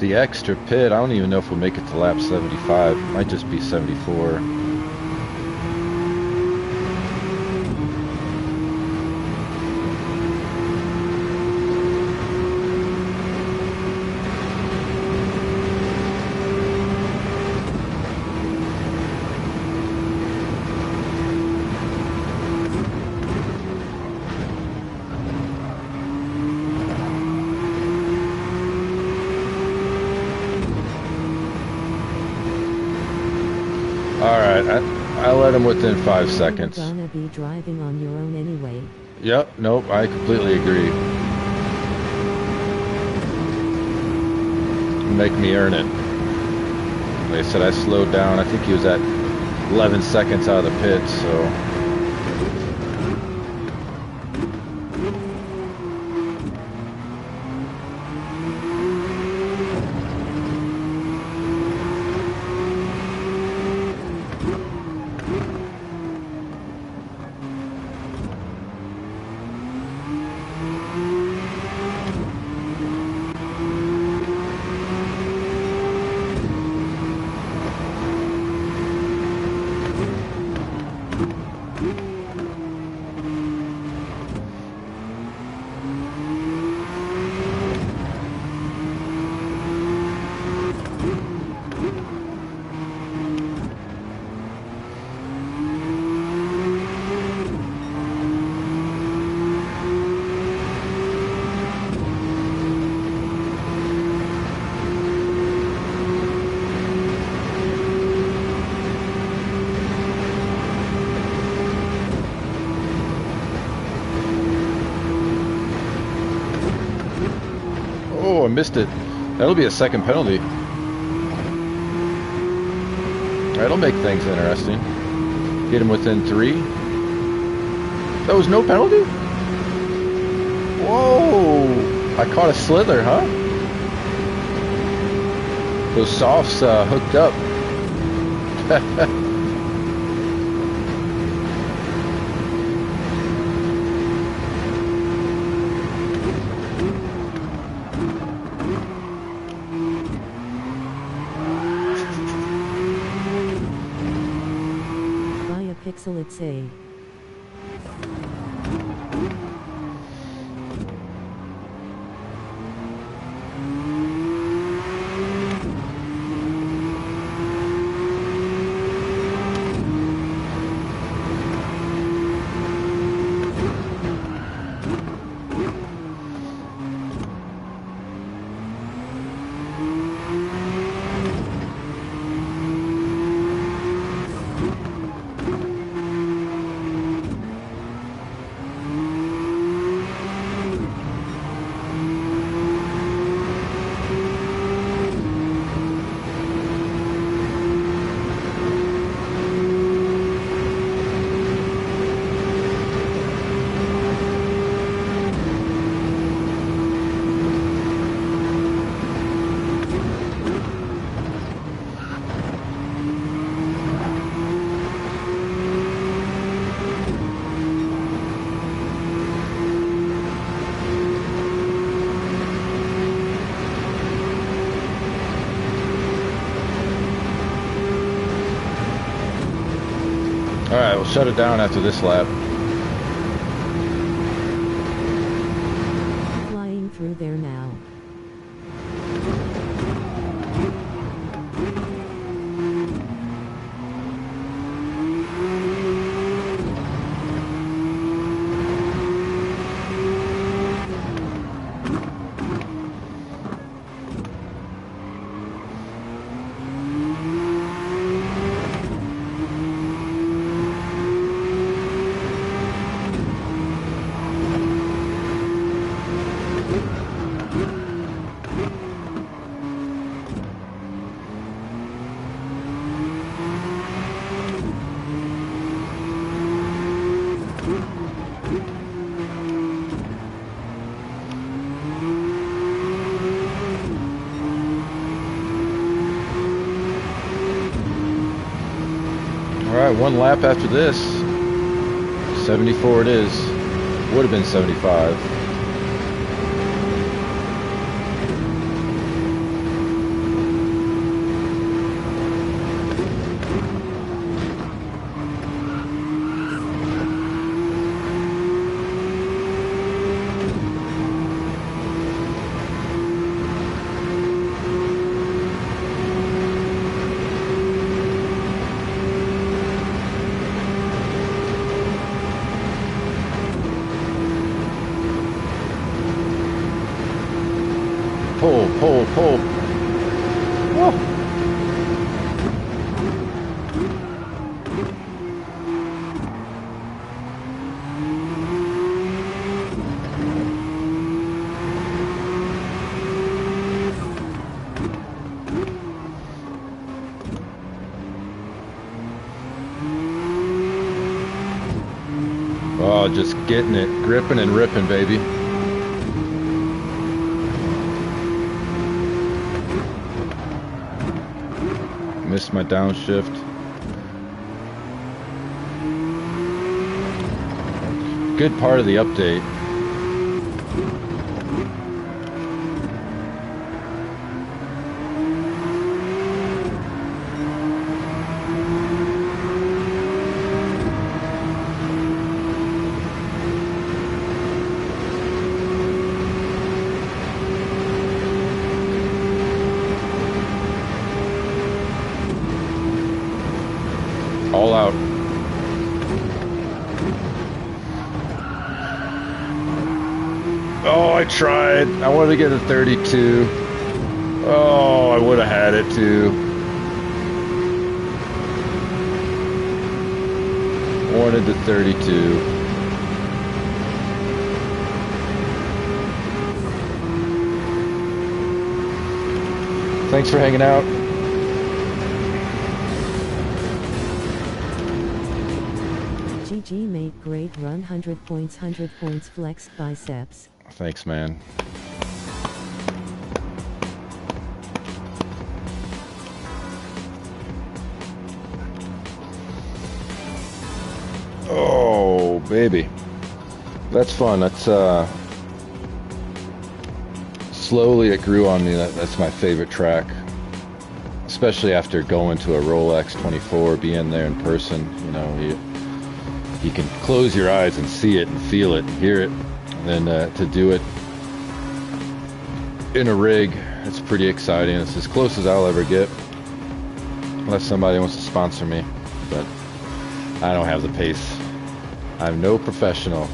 The extra pit, I don't even know if we'll make it to lap 75. Might just be 74. I let him within 5 seconds. You're gonna be driving on your own anyway. Yep, nope, I completely agree. Make me earn it. Like I said, I slowed down. I think he was at 11 seconds out of the pit, so... Oh, I missed it. That'll be a second penalty. That'll make things interesting. Get him within 3. That was no penalty? Whoa! I caught a slither, huh? Those softs hooked up. Buy a pixel, it's a. Alright, we'll shut it down after this lap. Flying through there now. Alright, one lap after this. 74 it is. Would have been 75. Pull, pull, pull. Whoa. Oh, just getting it, gripping and ripping, baby. Missed my downshift. Good part of the update. All out. Oh, I tried. I wanted to get a 32. Oh, I would have had it too. Wanted the 32. Thanks for hanging out. GG mate, great run, 100 points flexed biceps. Thanks, man. Baby. That's fun. That's slowly it grew on me. That's my favorite track, especially after going to a Rolex 24, being there in person. You know, you can close your eyes and see it and feel it and hear it. And then to do it in a rig, it's pretty exciting. It's as close as I'll ever get, unless somebody wants to sponsor me. But I don't have the pace. I'm no professional.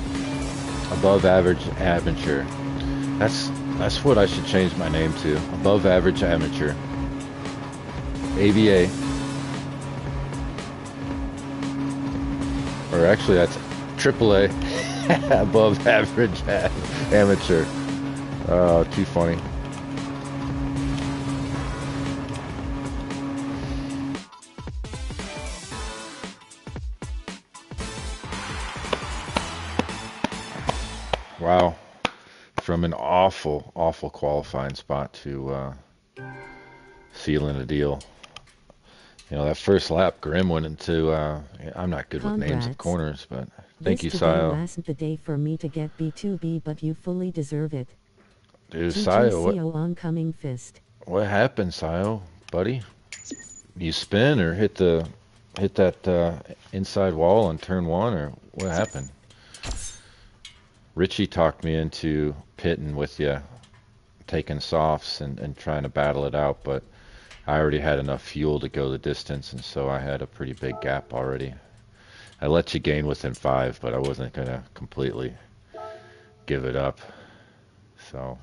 Above average amateur. That's what I should change my name to. Above average amateur. AVA. Or actually that's AAA. Above average amateur. Oh, too funny. Wow. From an awful, awful qualifying spot to sealing a deal. You know, that first lap, Grim went into, I'm not good with names of Congrats. corners, but thank This you, today Sayo. wasn't the day for me to get B2B, but you fully deserve it. Dude, Sayo, GGCO oncoming fist. what happened, Sayo, buddy? You spin or hit that inside wall on turn one, or what happened? Richie talked me into pitting with you, taking softs and trying to battle it out, but I already had enough fuel to go the distance, and so I had a pretty big gap already. I let you gain within 5, but I wasn't going to completely give it up. So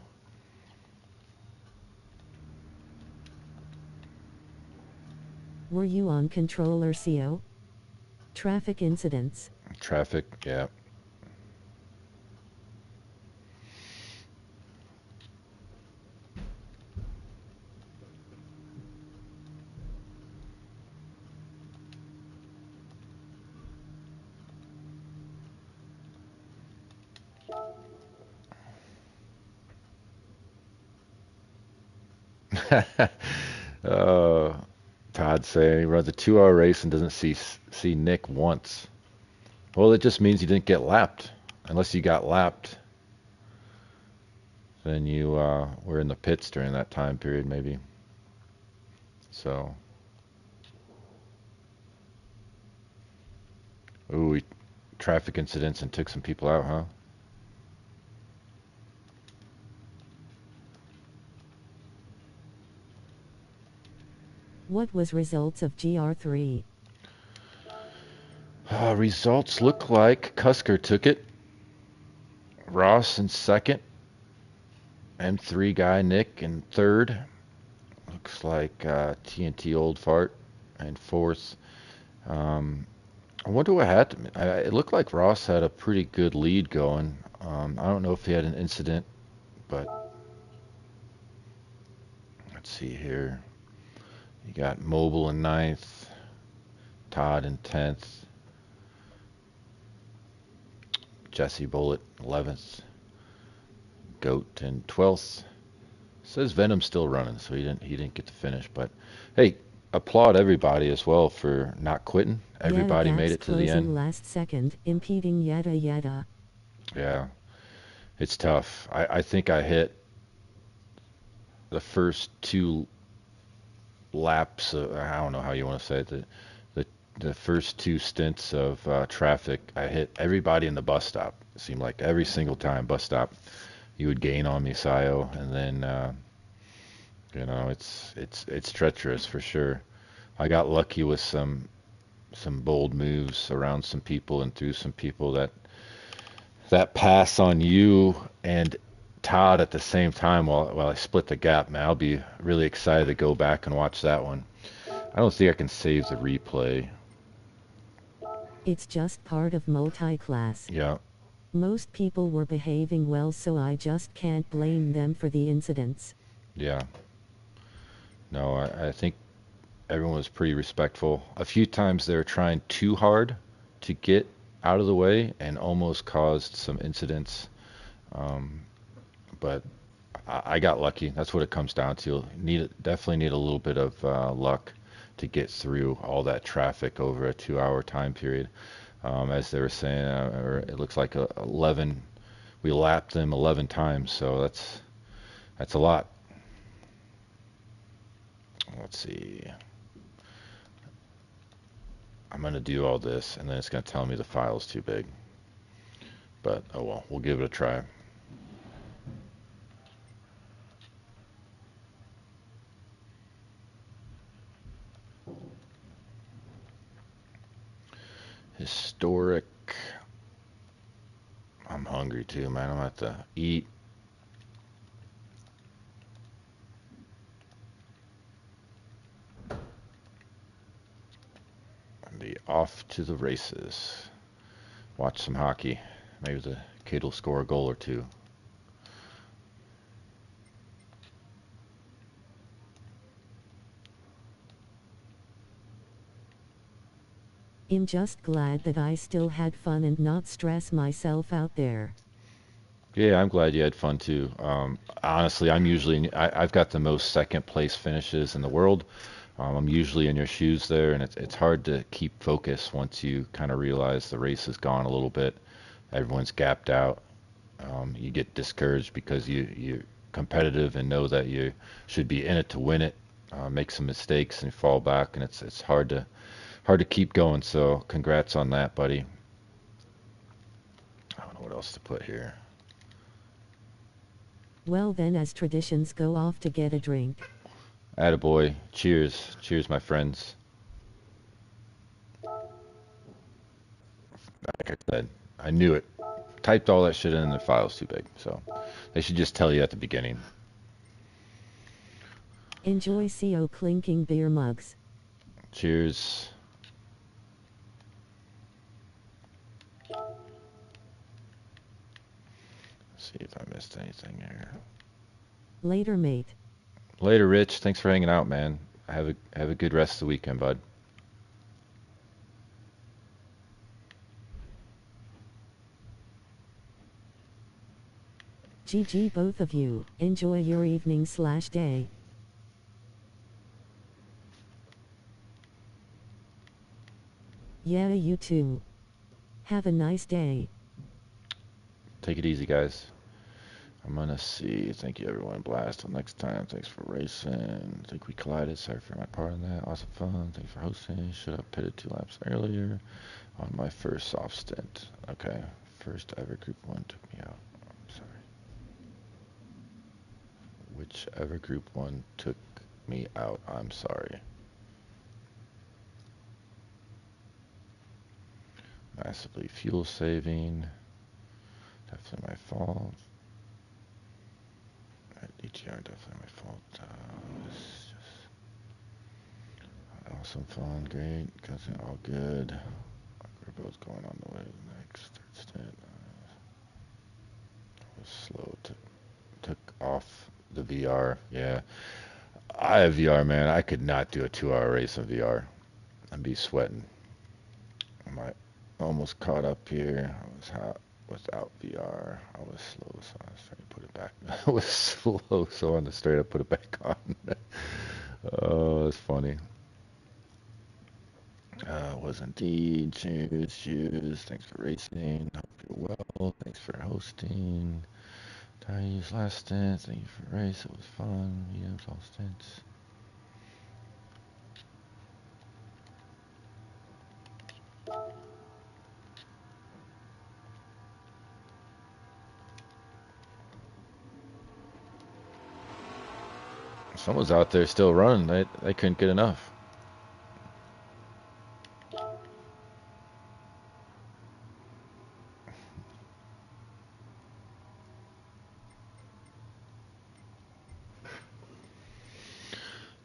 Were you on controller CO? Traffic incidents. traffic, yeah. uh, Todd saying he runs a 2-hour race and doesn't see Nick once. Well, it just means you didn't get lapped. Unless you got lapped, then you were in the pits during that time period, maybe. So, ooh, traffic incidents and took some people out, huh? What was results of GR3? Results look like Cusker took it. Ross in second. M3 guy Nick in third. Looks like TNT Old Fart in fourth. I wonder what happened. It looked like Ross had a pretty good lead going. I don't know if he had an incident, but let's see here. You got Mobile in ninth, Todd in 10th, Jesse Bullitt 11th, Goat in 12th. Says Venom's still running, so he didn't get to finish. But hey, applaud everybody as well for not quitting. Everybody made it to the end. Last second, impeding yada yada. Yeah, it's tough. I think I hit the first 2 laps. I don't know how you want to say it. The first 2 stints of traffic, I hit everybody in the bus stop. It seemed like every single time bus stop, you would gain on me, Sayo, and then you know it's treacherous for sure. I got lucky with some bold moves around some people and through some people that pass on you and Todd at the same time while I split the gap. Man, I'll be really excited to go back and watch that one. I don't think I can save the replay. It's just part of multi-class. Yeah. Most people were behaving well, so I just can't blame them for the incidents. Yeah. No, I think everyone was pretty respectful. A few times they were trying too hard to get out of the way and almost caused some incidents. But I got lucky. That's what it comes down to. Definitely need a little bit of luck to get through all that traffic over a 2-hour time period. as they were saying, or it looks like 11. We lapped them 11 times, so that's a lot. Let's see. I'm gonna do all this, and then it's gonna tell me the file's too big. But oh well, we'll give it a try. Historic. I'm hungry too, man. I'm gonna have to eat. And be off to the races. Watch some hockey. Maybe the kid will score a goal or two. I'm just glad that I still had fun and not stress myself out there. Yeah, I'm glad you had fun too. Honestly, I've got the most second place finishes in the world. I'm usually in your shoes there, and it's hard to keep focus once you kind of realize the race has gone a little bit. Everyone's gapped out. You get discouraged because you're competitive and know that you should be in it to win it. Make some mistakes and fall back, and it's hard to keep going. So congrats on that, buddy. I don't know what else to put here. Well then, as traditions go, off to get a drink. Attaboy. Cheers. Cheers, my friends. Like I said, I knew it. Typed all that shit in and the file's too big. So they should just tell you at the beginning. Enjoy CO clinking beer mugs. Cheers. See if I missed anything here. Later, mate. Later, Rich. Thanks for hanging out, man. Have a good rest of the weekend, bud. GG both of you. Enjoy your evening/day. Yeah, you too. Have a nice day. Take it easy, guys. I'm gonna see. Thank you, everyone. Blast. Till next time. Thanks for racing. I think we collided. Sorry for my part in that. Awesome fun. Thanks for hosting. Should have pitted 2 laps earlier on my first soft stint. Okay. First ever Group 1 took me out. I'm sorry. Whichever Group 1 took me out. I'm sorry. Massively fuel saving. Definitely my fault. DTR, definitely my fault. It's just awesome fun, great, all good. We're both going on the way to the next third stint. Was slow. Took off the VR. Yeah, I have VR, man. I could not do a 2-hour race in VR. I'd be sweating. I might almost caught up here. I was hot without VR. I was slow, so I was trying to put it back. I was slow, so on the straight, I put it back on. Oh, it's funny. Was indeed. Cheers, cheers. Thanks for racing. Hope you're well. Thanks for hosting. Tiny's last stint. Thank you for race. It was fun. Mediums, all stints. Someone's out there still running. They couldn't get enough.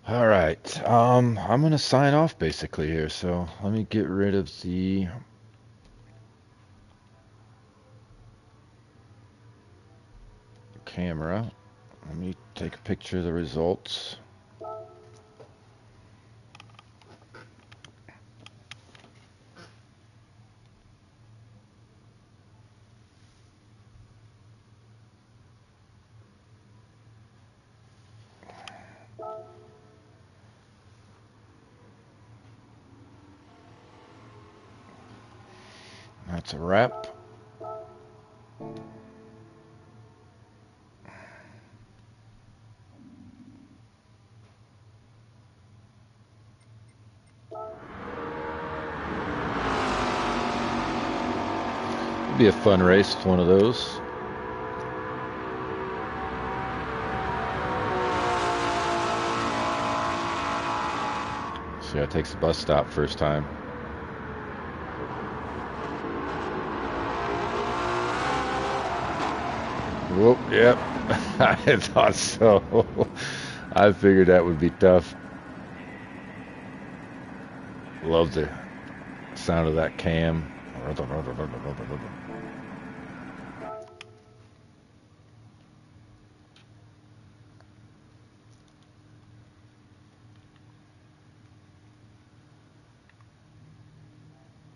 All right. I'm gonna sign off basically here. So let me get rid of the camera. Let me take a picture of the results. That's a wrap. Be a fun race with one of those. See, I takes the bus stop first time. Whoop, yep. I thought so. I figured that would be tough. Love the sound of that cam.